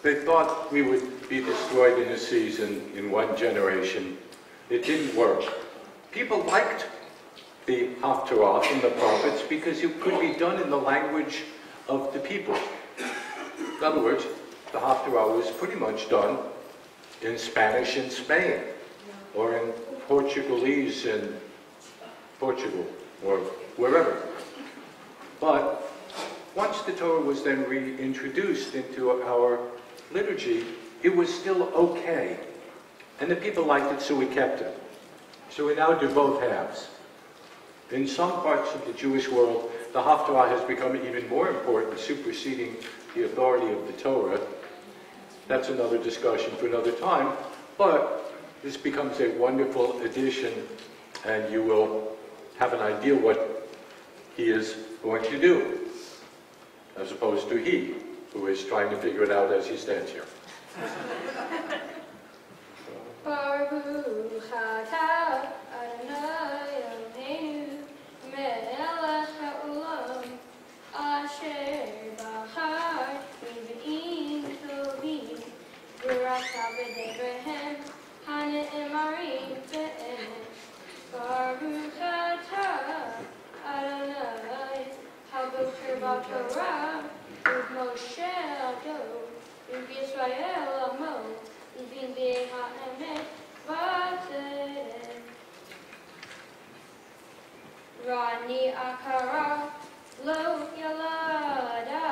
They thought we would be destroyed in a season, in one generation. It didn't work. People liked the Haftarah from the prophets because it could be done in the language of the people. In other words, the Haftarah was pretty much done in Spanish in Spain, or in Portuguese in Portugal, or wherever. But once the Torah was then reintroduced into our liturgy, it was still okay. And the people liked it, so we kept it. So we now do both halves. In some parts of the Jewish world, the Haftarah has become even more important, superseding the authority of the Torah. That's another discussion for another time, but this becomes a wonderful addition, and you will have an idea what he is going to do, as opposed to he, who is trying to figure it out as he stands here. Baruch atah Adonai Eloheinu melech haolam asher bachar b'nei tovim v'rasha b'devahem hane'emarim be'emet. Baruch atah Adonai habocher b'torah u'Moshe ado u'Yisrael amo u'b'nei ha'emet v'tzedek. Rani akara lo yalada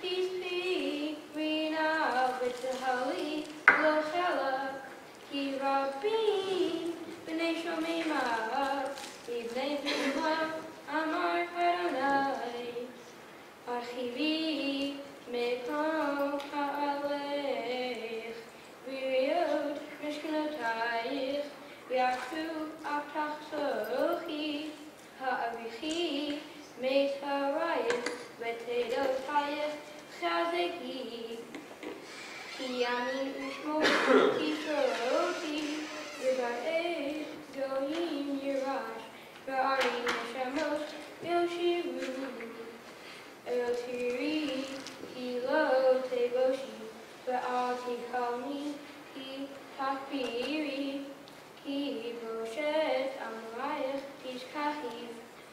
peace rina v'tahali lo chala ki rabbi b'nei shomima b'nei v'nei amar Adonai archivi mekom ha'alech v'yod mishkanotayich v'yachu avtachsochi ha'avichi metarayich v'tedotayich chazeki ki yamin u'shmor ki soroti v'ba'ez goyim yirash v'arim neshamos yoshiru El Tiri, Ki Lo Teboshi, Ve'al Tikalmi, Ki Takbiri, Ki Boshet Amayach, Tishkachi,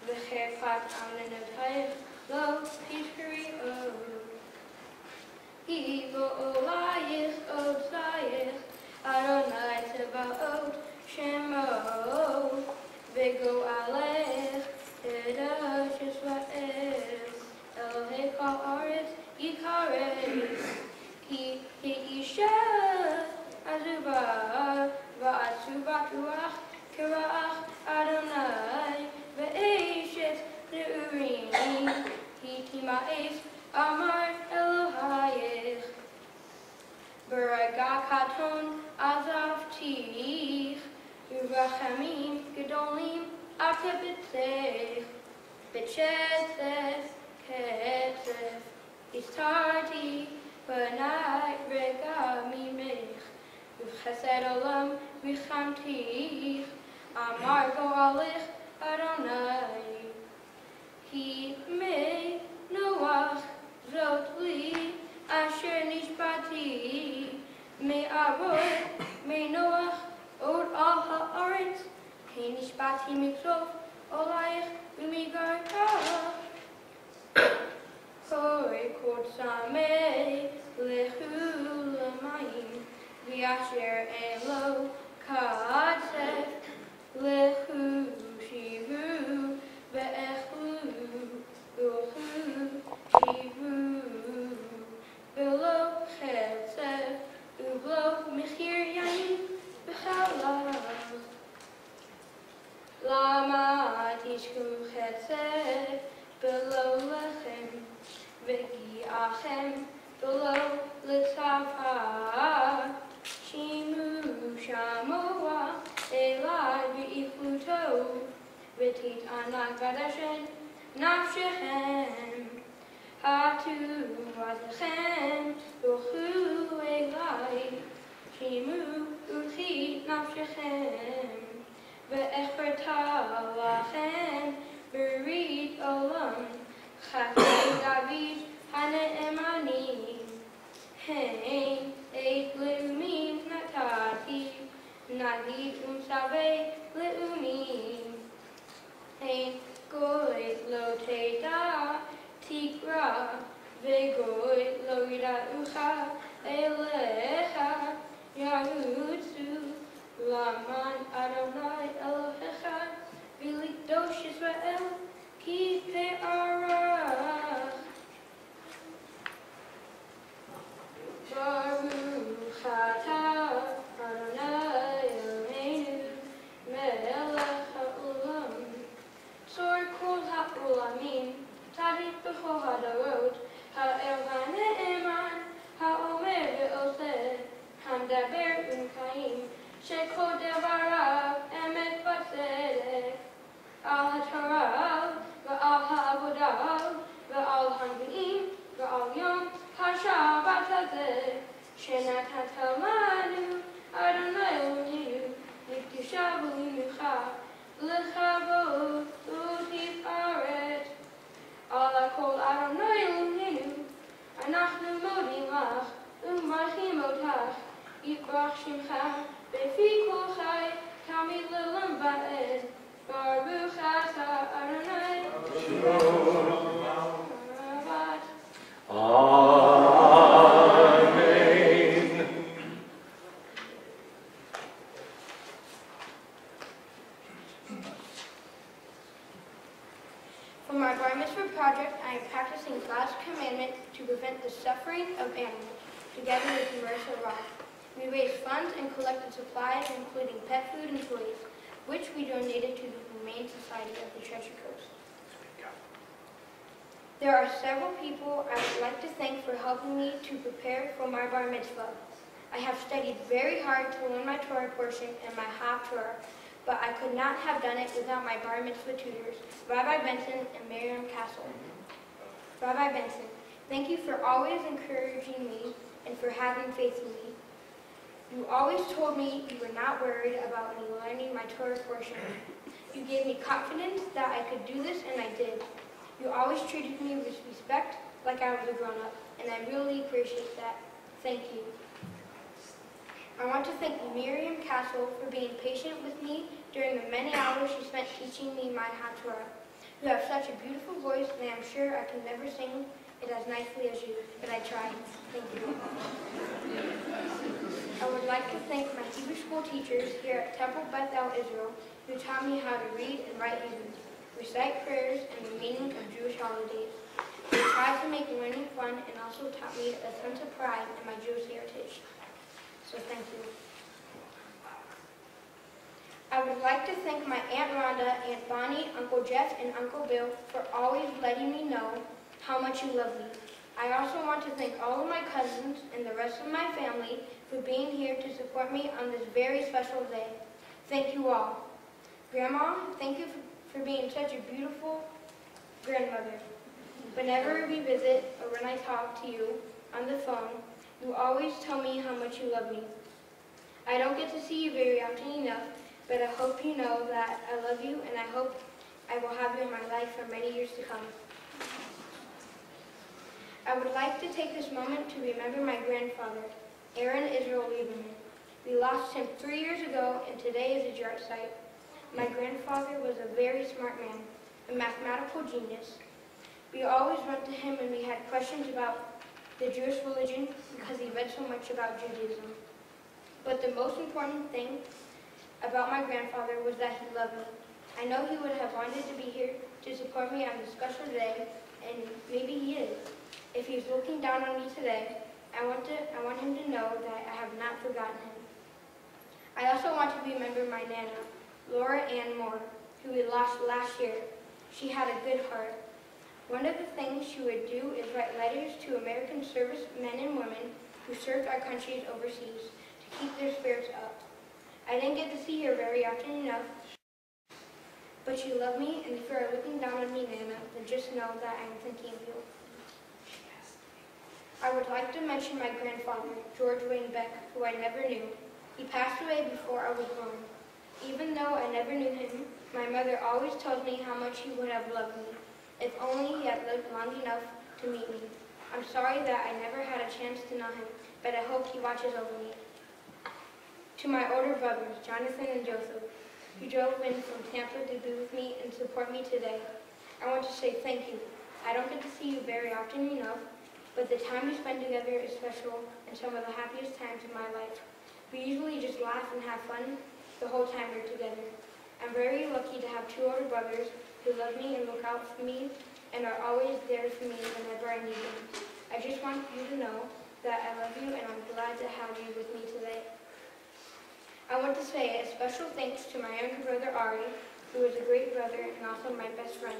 Ve'cherfat Amenotayach, Lo Tishkari O. Ki Bo'olayach Otzayach, Adonai Tzebaot, Shemo, Ve'go Alech, Edosh Yisrael. Elohei kol haaretz yikaretz, ki isha azuba va'atzuvat ruach kerach Adonai ve'eshet neurim ki tima'es amar Elohayech. B'rega katon azavtich u'rachamim gedolim atebetzech b'chetzeth Ketzef istarti v'nai rega mimech v'chesed olam v'chamtich Amar go'alech Adonai. He made Noach zot li asher nishbati me'arot me'Noach od al ha'aretz he nishbati miksof olayich u'migarkach Koi kod samei lehu l'mayim v'asher elo katzef lehu shivu ve'echlu u'chu shivu v'lo chetzef u'vlo mechir yayin v'chalav lama tishku chetzef below lechem v'gi'achem below l'tzavah shimu shamoa elad v'ichluto v'tit anak v'adashen nafshechem hatu v'adechem v'chu elai shimu u'chit nafshechem ve'echberta lachem berit olam chafei David hane'emani hein et leumim natati nagid savei leumim hein goy lo teda tikra vegoy lo yida'ucha elecha yahutzu laman Adonai Elohecha v'lidosh Yisrael ki pe'arach Baruch atah Adonai Eloheinu melech ha'olam Tzor kol ha'olamim tzaddik b'chol hadorot ha'el ha'ne'eman ha'omer ve'oseh hamdaber u'mkayim shekol devarav emet v'tzedek al ha'torah ve'al ha'avodah ve'al hanvi'im ve'al yom ha'shabbat hazeh shenatata lanu Adonai Eloheinu l'kedusha v'limucha l'chavod u'tifaret al ha'kol Adonai Eloheinu אנחנו מודים לך ומברכים אותך יתברך שמך בפי כל חי תמיד לעולם ועד ברוך אתה אדוני Amen. For my bar mitzvah project, I am practicing God's commandment to prevent the suffering of animals, together with Marissa Rock. We raised funds and collected supplies, including pet food and toys, which we donated to the Humane Society of the Treasure Coast. There are several people I would like to thank for helping me to prepare for my bar mitzvah. I have studied very hard to learn my Torah portion and my half Torah, but I could not have done it without my bar mitzvah tutors, Rabbi Benson and Miriam Castle. Rabbi Benson, thank you for always encouraging me and for having faith in me. You always told me you were not worried about me learning my Torah portion. You gave me confidence that I could do this, and I did. You always treated me with respect, like I was a grown-up, and I really appreciate that. Thank you. I want to thank Miriam Castle for being patient with me during the many hours she spent teaching me my Torah. You have such a beautiful voice, and I'm sure I can never sing it as nicely as you, but I tried. Thank you. I would like to thank my Hebrew school teachers here at Temple Beth El Israel who taught me how to read and write Hebrew, recite prayers, and the meaning of Jewish holidays. They tried to make learning fun and also taught me a sense of pride in my Jewish heritage. So thank you. I would like to thank my Aunt Rhonda, Aunt Bonnie, Uncle Jeff, and Uncle Bill for always letting me know how much you love me. I also want to thank all of my cousins and the rest of my family for being here to support me on this very special day. Thank you all. Grandma, thank you for being such a beautiful grandmother. Whenever we visit or when I talk to you on the phone, you always tell me how much you love me. I don't get to see you very often enough, but I hope you know that I love you and I hope I will have you in my life for many years to come. I would like to take this moment to remember my grandfather, Aaron Israel Lieberman. We lost him 3 years ago, and today is a yard site. My grandfather was a very smart man, a mathematical genius. We always went to him when we had questions about the Jewish religion because he read so much about Judaism. But the most important thing about my grandfather was that he loved me. I know he would have wanted to be here to support me on this special day, and maybe he is. If he's looking down on me today, I want him to know that I have not forgotten him. I also want to remember my Nana, Laura Ann Moore, who we lost last year. She had a good heart. One of the things she would do is write letters to American service men and women who served our countries overseas to keep their spirits up. I didn't get to see her very often enough, but she loved me, and if you are looking down on me, Nana, then just know that I am thinking of you. I would like to mention my grandfather, George Wayne Beck, who I never knew. He passed away before I was born. Even though I never knew him, my mother always told me how much he would have loved me, if only he had lived long enough to meet me. I'm sorry that I never had a chance to know him, but I hope he watches over me. To my older brothers, Jonathan and Joseph, who drove in from Tampa to be with me and support me today, I want to say thank you. I don't get to see you very often enough, but the time we spend together is special and some of the happiest times in my life. We usually just laugh and have fun the whole time we're together. I'm very lucky to have 2 older brothers who love me and look out for me and are always there for me whenever I need them. I just want you to know that I love you and I'm glad to have you with me today. I want to say a special thanks to my younger brother Ari, who is a great brother and also my best friend.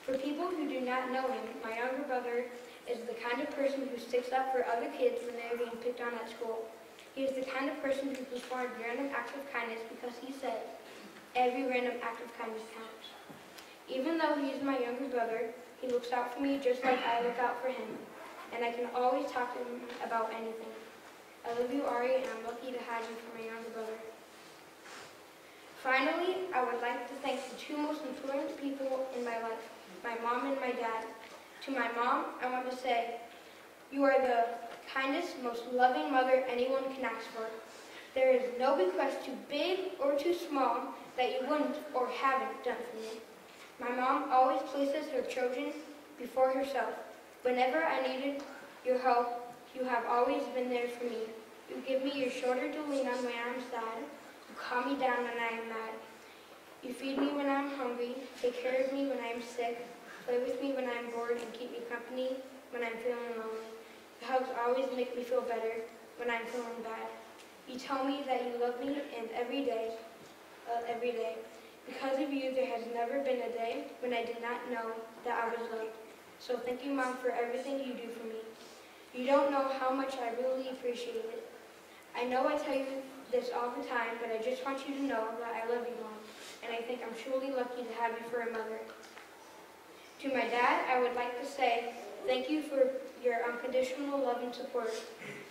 For people who do not know him, my younger brother is the kind of person who sticks up for other kids when they're being picked on at school. He is the kind of person who performed random acts of kindness because he said, every random act of kindness counts. Even though he is my younger brother, he looks out for me just like I look out for him, and I can always talk to him about anything. I love you, Ari, and I'm lucky to have you for my younger brother. Finally, I would like to thank the 2 most important people in my life, my mom and my dad. To my mom, I want to say, you are the kindest, most loving mother anyone can ask for. There is no request too big or too small that you wouldn't or haven't done for me. My mom always places her children before herself. Whenever I needed your help, you have always been there for me. You give me your shoulder to lean on when I'm sad. You calm me down when I am mad. You feed me when I'm hungry, take care of me when I'm sick, play with me when I'm bored, and keep me company when I'm feeling lonely. Your hugs always make me feel better when I'm feeling bad. You tell me that you love me, and every day, because of you, there has never been a day when I did not know that I was loved. So thank you, Mom, for everything you do for me. You don't know how much I really appreciate it. I know I tell you this all the time, but I just want you to know that I love you, Mom, and I think I'm truly lucky to have you for a mother. To my dad, I would like to say thank you for your unconditional love and support.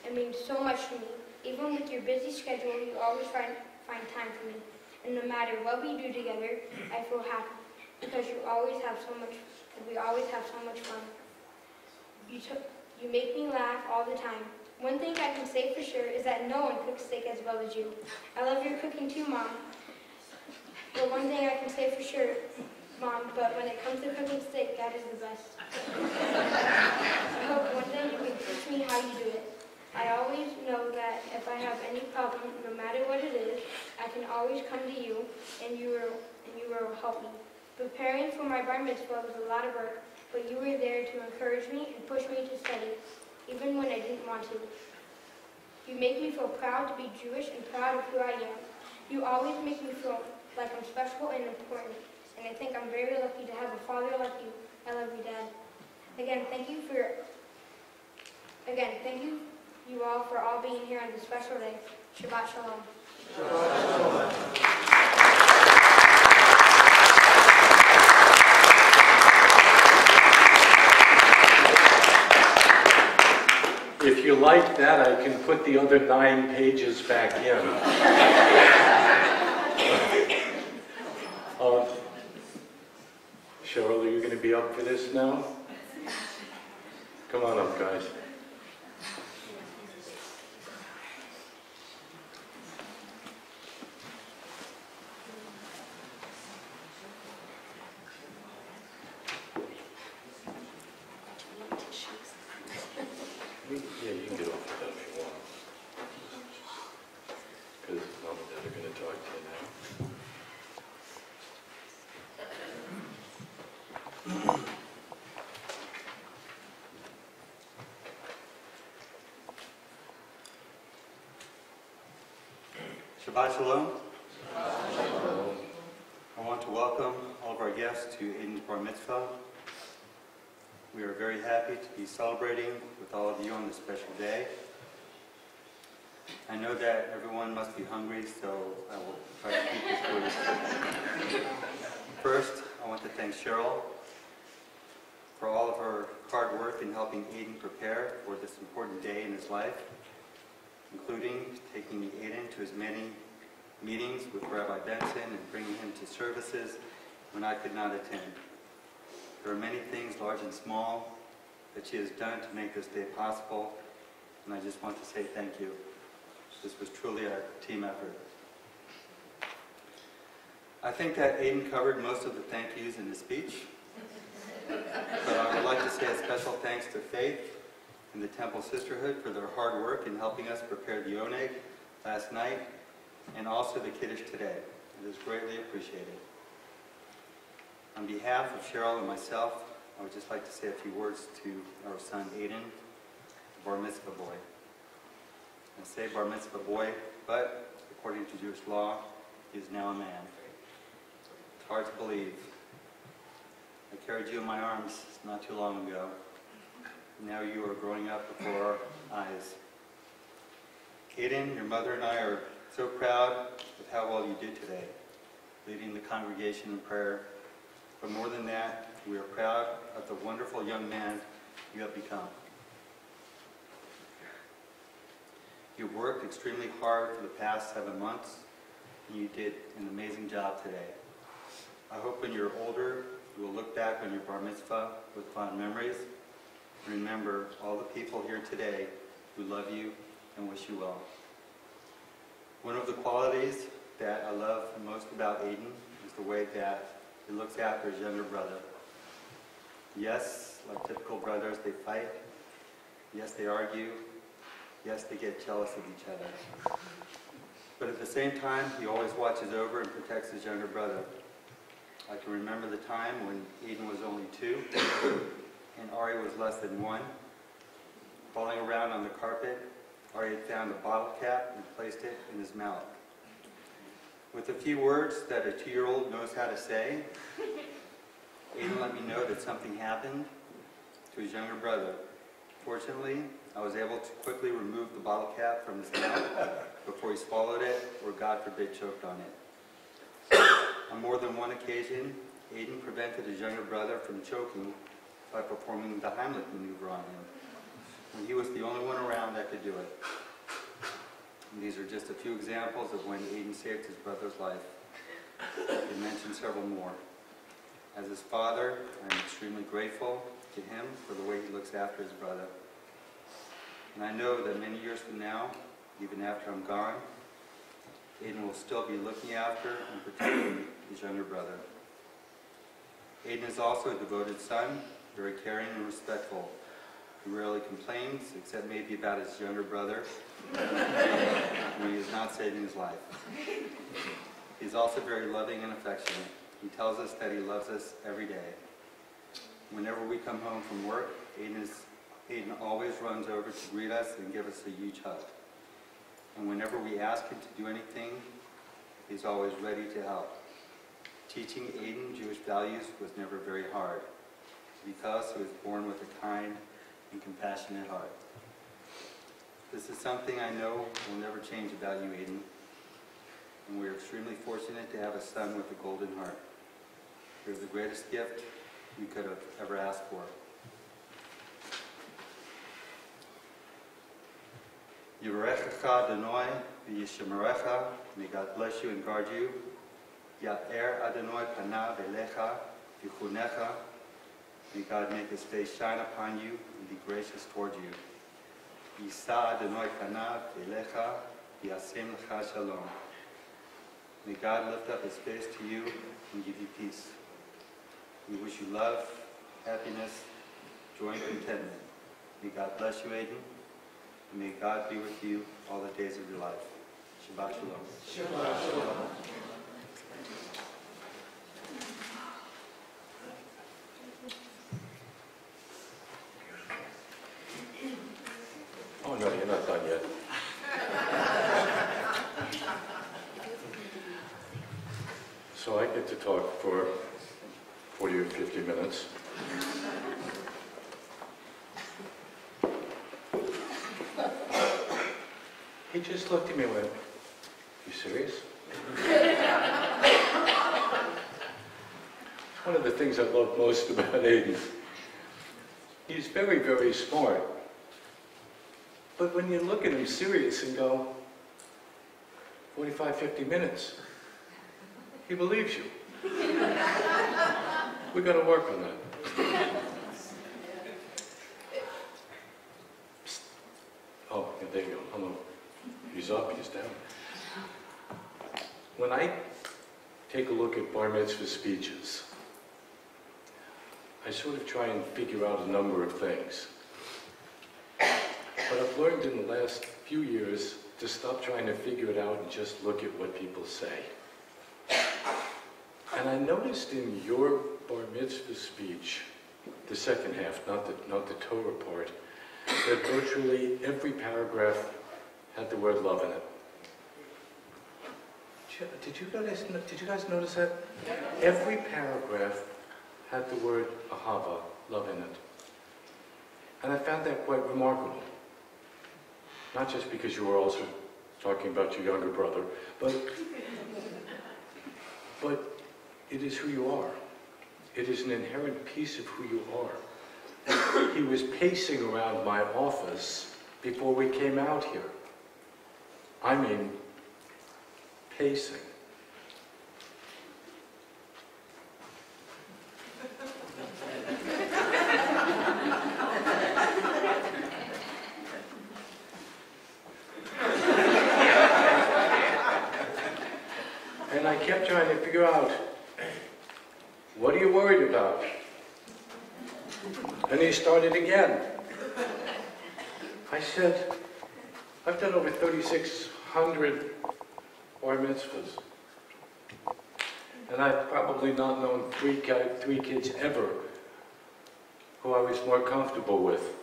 It means so much to me. Even with your busy schedule, you always find time for me. And no matter what we do together, I feel happy because we always have so much fun. You make me laugh all the time. One thing I can say for sure is that no one cooks steak as well as you. I love your cooking too, Mom. But one thing I can say for sure, Mom, but when it comes to cooking steak, Dad is the best. I hope one day you can teach me how you do it. I always know that if I have any problem, no matter what it is, I can always come to you, and you will help me. Preparing for my bar mitzvah was a lot of work, but you were there to encourage me and push me to study, even when I didn't want to. You make me feel proud to be Jewish and proud of who I am. You always make me feel like I'm special and important, and I think I'm very lucky to have a father like you. I love you, Dad. Again, thank you you all for all being here on this special day. Shabbat Shalom. Shabbat Shalom. If you like that, I can put the other 9 pages back in. Cheryl, are you going to be up for this now? Come on up, guys. Yeah, you can get off of that if you want. Because Mom and Dad are going to talk to you now. Shabbat Shalom. I want to welcome all of our guests to Aiden's Bar Mitzvah. We are very happy to be celebrating with all of you on this special day. I know that everyone must be hungry, so I will try to keep this brief. First, I want to thank Cheryl for all of her hard work in helping Aiden prepare for this important day in his life, including taking Aiden to as many meetings with Rabbi Benson and bringing him to services when I could not attend. There are many things, large and small, that she has done to make this day possible, and I just want to say thank you. This was truly a team effort. I think that Aiden covered most of the thank yous in his speech, but I would like to say a special thanks to Faith and the Temple Sisterhood for their hard work in helping us prepare the oneg last night, and also the Kiddush today. It is greatly appreciated. On behalf of Cheryl and myself, I would just like to say a few words to our son Aiden, Bar Mitzvah boy. I say Bar Mitzvah boy, but according to Jewish law, he is now a man. It's hard to believe. I carried you in my arms not too long ago. Now you are growing up before our eyes. Aiden, your mother and I are so proud of how well you did today, leading the congregation in prayer. But more than that, we are proud of the wonderful young man you have become. You worked extremely hard for the past 7 months, and you did an amazing job today. I hope when you're older, you will look back on your bar mitzvah with fond memories, and remember all the people here today who love you and wish you well. One of the qualities that I love most about Aiden is the way that he looks after his younger brother. Yes, like typical brothers, they fight. Yes, they argue. Yes, they get jealous of each other. But at the same time, he always watches over and protects his younger brother. I can remember the time when Aiden was only 2 and Ari was less than 1. Falling around on the carpet, Ari had found a bottle cap and placed it in his mouth. With a few words that a 2-year-old knows how to say, Aiden let me know that something happened to his younger brother. Fortunately, I was able to quickly remove the bottle cap from his mouth before he swallowed it or, God forbid, choked on it. On more than one occasion, Aiden prevented his younger brother from choking by performing the Heimlich maneuver on him, when he was the only one around that could do it. And these are just a few examples of when Aiden saved his brother's life. I can mention several more. As his father, I'm extremely grateful to him for the way he looks after his brother. And I know that many years from now, even after I'm gone, Aiden will still be looking after and protecting his younger brother. Aiden is also a devoted son, very caring and respectful. He rarely complains, except maybe about his younger brother, when he is not saving his life. He's also very loving and affectionate. He tells us that he loves us every day. Whenever we come home from work, Aiden always runs over to greet us and give us a huge hug. And whenever we ask him to do anything, he's always ready to help. Teaching Aiden Jewish values was never very hard, because he was born with a kind and compassionate heart. This is something I know will never change about you, Aiden. And we are extremely fortunate to have a son with a golden heart. You're the greatest gift we could have ever asked for. Yivarechecha Adonai v'yishmerecha. May God bless you and guard you. Ya'er Adonai panav elecha Yichunecha. May God make his face shine upon you and be gracious toward you. Yisa Adonai panav elecha v'yasem lecha shalom. May God lift up his face to you and give you peace. We wish you love, happiness, joy, and contentment. May God bless you, Aiden, and may God be with you all the days of your life. Shabbat shalom. Shabbat shalom. Oh, no, you're not done yet. So I get to talk for 40 or 50 minutes. He just looked at me and went, "You serious?" One of the things I love most about Aiden, he's very, very smart. But when you look at him serious and go, 45, 50 minutes, he believes you. We got to work on that. Psst. Oh, yeah, there you go. Hello. He's up, he's down. When I take a look at bar mitzvah speeches, I sort of try and figure out a number of things. But I've learned in the last few years to stop trying to figure it out and just look at what people say. And I noticed in your bar mitzvah speech, the second half, not the Torah part, that virtually every paragraph had the word love in it. Did you guys notice that? Every paragraph had the word ahava, love in it. And I found that quite remarkable. Not just because you were also talking about your younger brother, but it is who you are. It is an inherent piece of who you are. He was pacing around my office before we came out here. I mean, pacing. And I kept trying to figure out, what are you worried about? And he started again. I said, I've done over 3,600 bar mitzvahs. And I've probably not known three kids ever who I was more comfortable with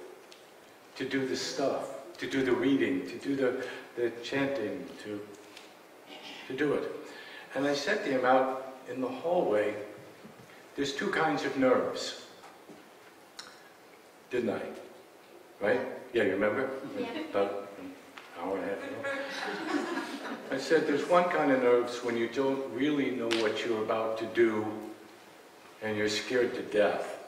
to do the stuff, to do the reading, to do the chanting, to do it. And I said to him out in the hallway, there's two kinds of nerves. Didn't I? Right? Yeah, you remember? Yeah. About an hour and a half ago. I said there's one kind of nerves when you don't really know what you're about to do and you're scared to death.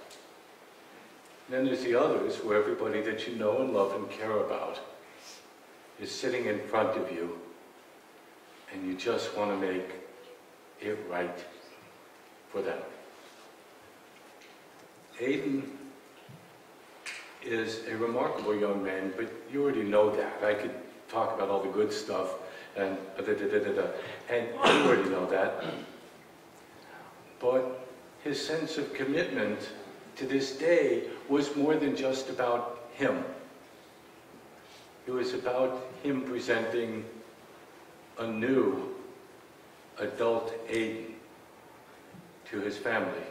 And then there's the others where everybody that you know and love and care about is sitting in front of you and you just want to make it right for them. Aiden is a remarkable young man, but you already know that. I could talk about all the good stuff and and you already know that. But his sense of commitment to this day was more than just about him. It was about him presenting a new adult Aiden to his family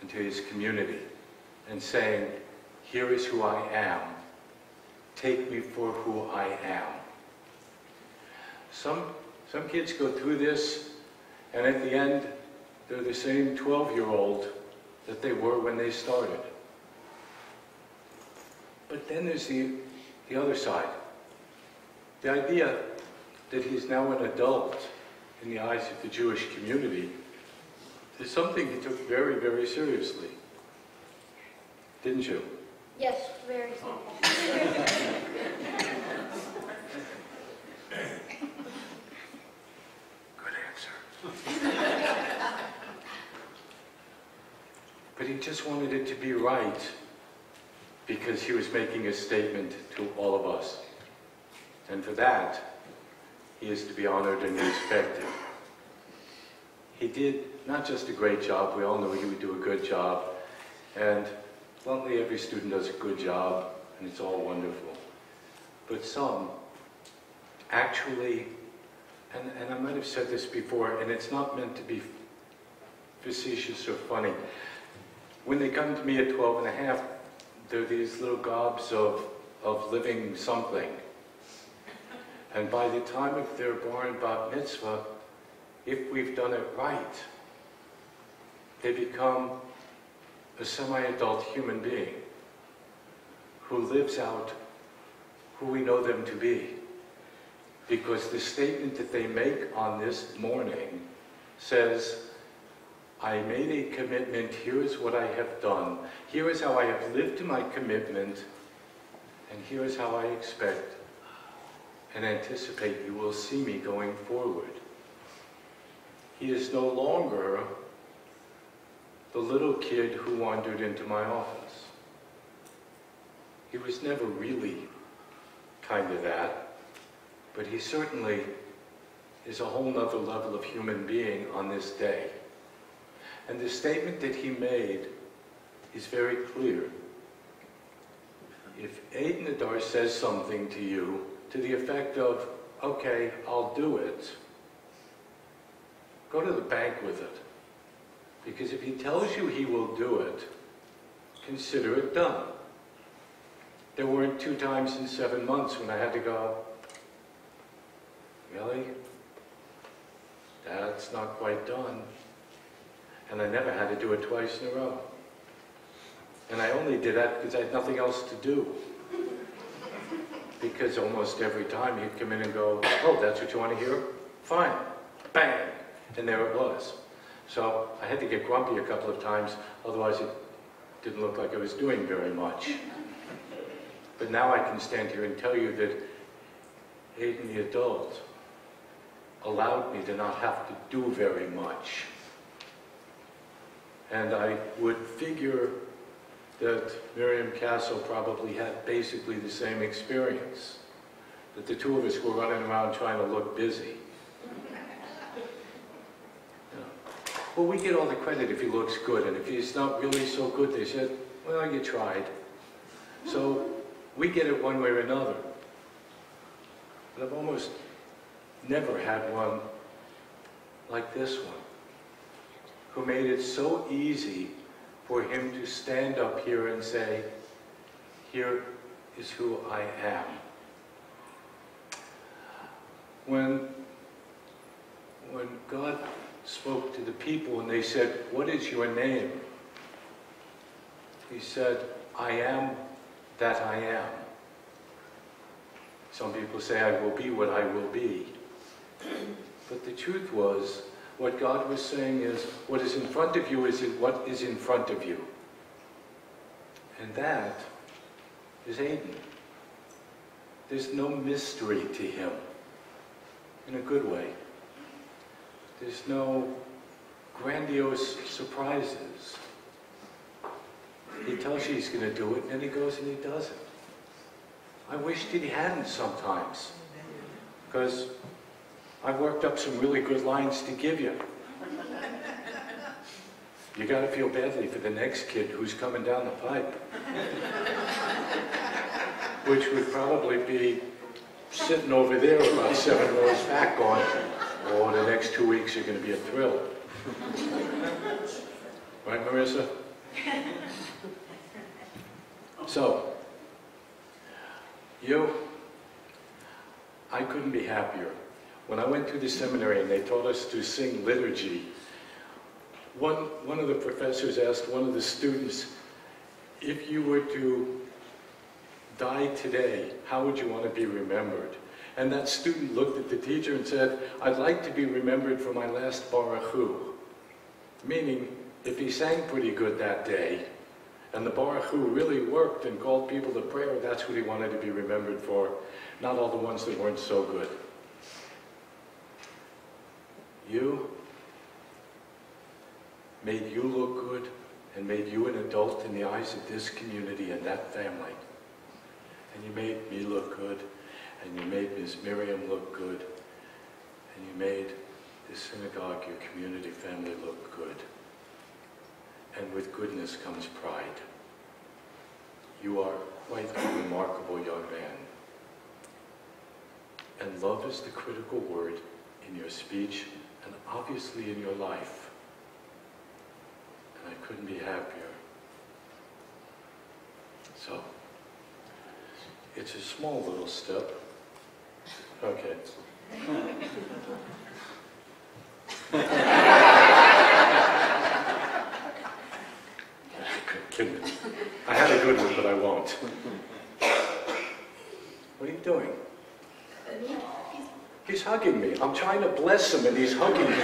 and to his community and saying, here is who I am. Take me for who I am. Some kids go through this, and at the end, they're the same 12-year-old that they were when they started. But then there's the other side. The idea that he's now an adult in the eyes of the Jewish community is something he took very, very seriously. Didn't you? Yes, very simple. Good answer. but he just wanted it to be right because he was making a statement to all of us. And for that, he is to be honored and respected. He did not just a great job, we all knew he would do a good job, and bluntly every student does a good job, and it's all wonderful. But some actually, and I might have said this before, and it's not meant to be facetious or funny, when they come to me at 12 and a half, they're these little gobs of living something. And by the time of their bar and bat mitzvah, if we've done it right, they become a semi-adult human being who lives out who we know them to be. Because the statement that they make on this morning says, I made a commitment, here is what I have done, here is how I have lived to my commitment, and here is how I expect and anticipate you will see me going forward. He is no longer the little kid who wandered into my office. He was never really kind of that, but he certainly is a whole nother level of human being on this day. And the statement that he made is very clear. If Aiden Adar says something to you to the effect of, okay, I'll do it, go to the bank with it. Because if he tells you he will do it, consider it done. There weren't 2 times in 7 months when I had to go, really? That's not quite done. And I never had to do it twice in a row. And I only did that because I had nothing else to do. Because almost every time he'd come in and go, oh, that's what you want to hear? Fine. Bang! And there it was. So I had to get grumpy a couple of times, otherwise it didn't look like I was doing very much. But now I can stand here and tell you that Aiden the adult allowed me to not have to do very much. And I would figure that Miriam Castle probably had basically the same experience, that the two of us were running around trying to look busy. Well, we get all the credit if he looks good, and if he's not really so good, they said, well, you tried. So we get it one way or another. But I've almost never had one like this one, who made it so easy for him to stand up here and say, here is who I am. When God spoke to the people and they said, what is your name? He said, I am that I am. Some people say, I will be what I will be. But the truth was, what God was saying is, what is in front of you is what is in front of you. And that is Aiden. There's no mystery to him, in a good way. There's no grandiose surprises. He tells you he's going to do it, and then he goes and he does it. I wish that he hadn't sometimes, because I worked up some really good lines to give you. You got to feel badly for the next kid who's coming down the pipe, which would probably be sitting over there about 7 rows back going, oh, the next 2 weeks are going to be a thrill. Right, Marissa? So, I couldn't be happier. When I went to the seminary and they taught us to sing liturgy, one of the professors asked one of the students, if you were to die today, how would you want to be remembered? And that student looked at the teacher and said, I'd like to be remembered for my last Baruch Hu. Meaning, if he sang pretty good that day, and the Baruch Hu really worked and called people to prayer, that's what he wanted to be remembered for, not all the ones that weren't so good. You made you look good and made you an adult in the eyes of this community and that family. And you made me look good, and you made Ms. Miriam look good, and you made this synagogue, your community family, look good. And with goodness comes pride. You are quite a remarkable young man. And love is the critical word in your speech and obviously in your life. And I couldn't be happier. So, it's a small little step. Okay. I had a good one, but I won't. What are you doing? He's hugging me. I'm trying to bless him, and he's hugging me.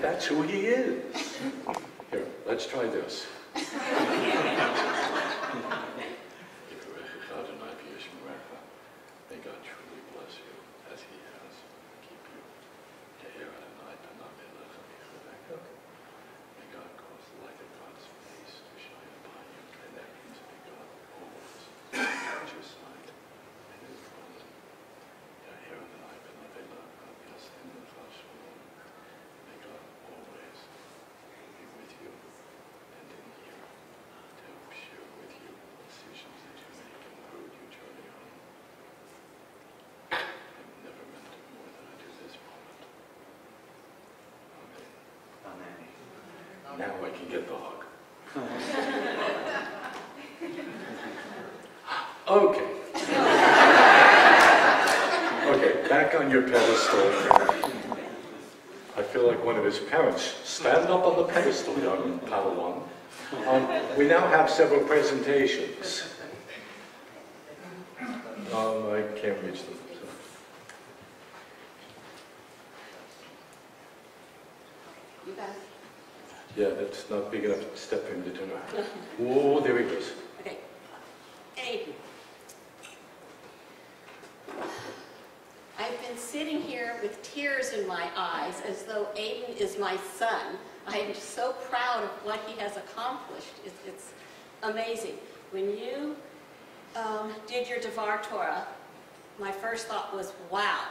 That's who he is. Here, let's try this. May God truly bless you as he has. Keep you. May God cause the light of God's face to shine upon you, and that peace may God always at your side and in front. May God always be with you and in here to help share with you decisions that you make and the road you journey on. I've never meant it more than I do this moment. Amen. Now I can get the hug. Okay. Okay, back on your pedestal. I feel like one of his parents. Stand up on the pedestal, young Padawan. We now have several presentations. I can't reach them. So. You got it. Yeah, that's not big enough step for him to turn around. Whoa, there he goes. Okay. Aiden. I've been sitting here with tears in my eyes as though Aiden is my son. I am so proud of what he has accomplished. It's amazing. When you did your Devar Torah, my first thought was, wow,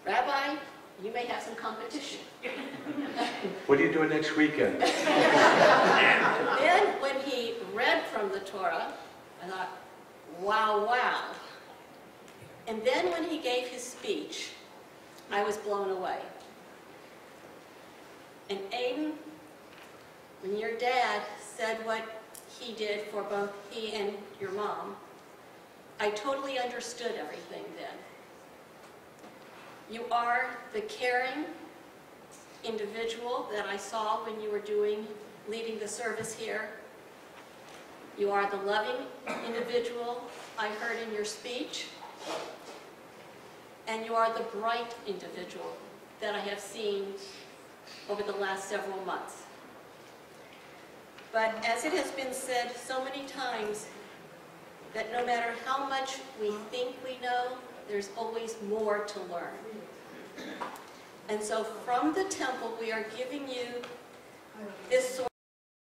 Rabbi, you may have some competition. What are you doing next weekend? Then when he read from the Torah, I thought, wow, wow. And then when he gave his speech, I was blown away. And Aiden, when your dad said what he did for both he and your mom, I totally understood everything then. You are the caring individual that I saw when you were leading the service here. You are the loving individual I heard in your speech. And you are the bright individual that I have seen over the last several months. But as it has been said so many times, that no matter how much we think we know, there's always more to learn. And so from the temple, we are giving you this sort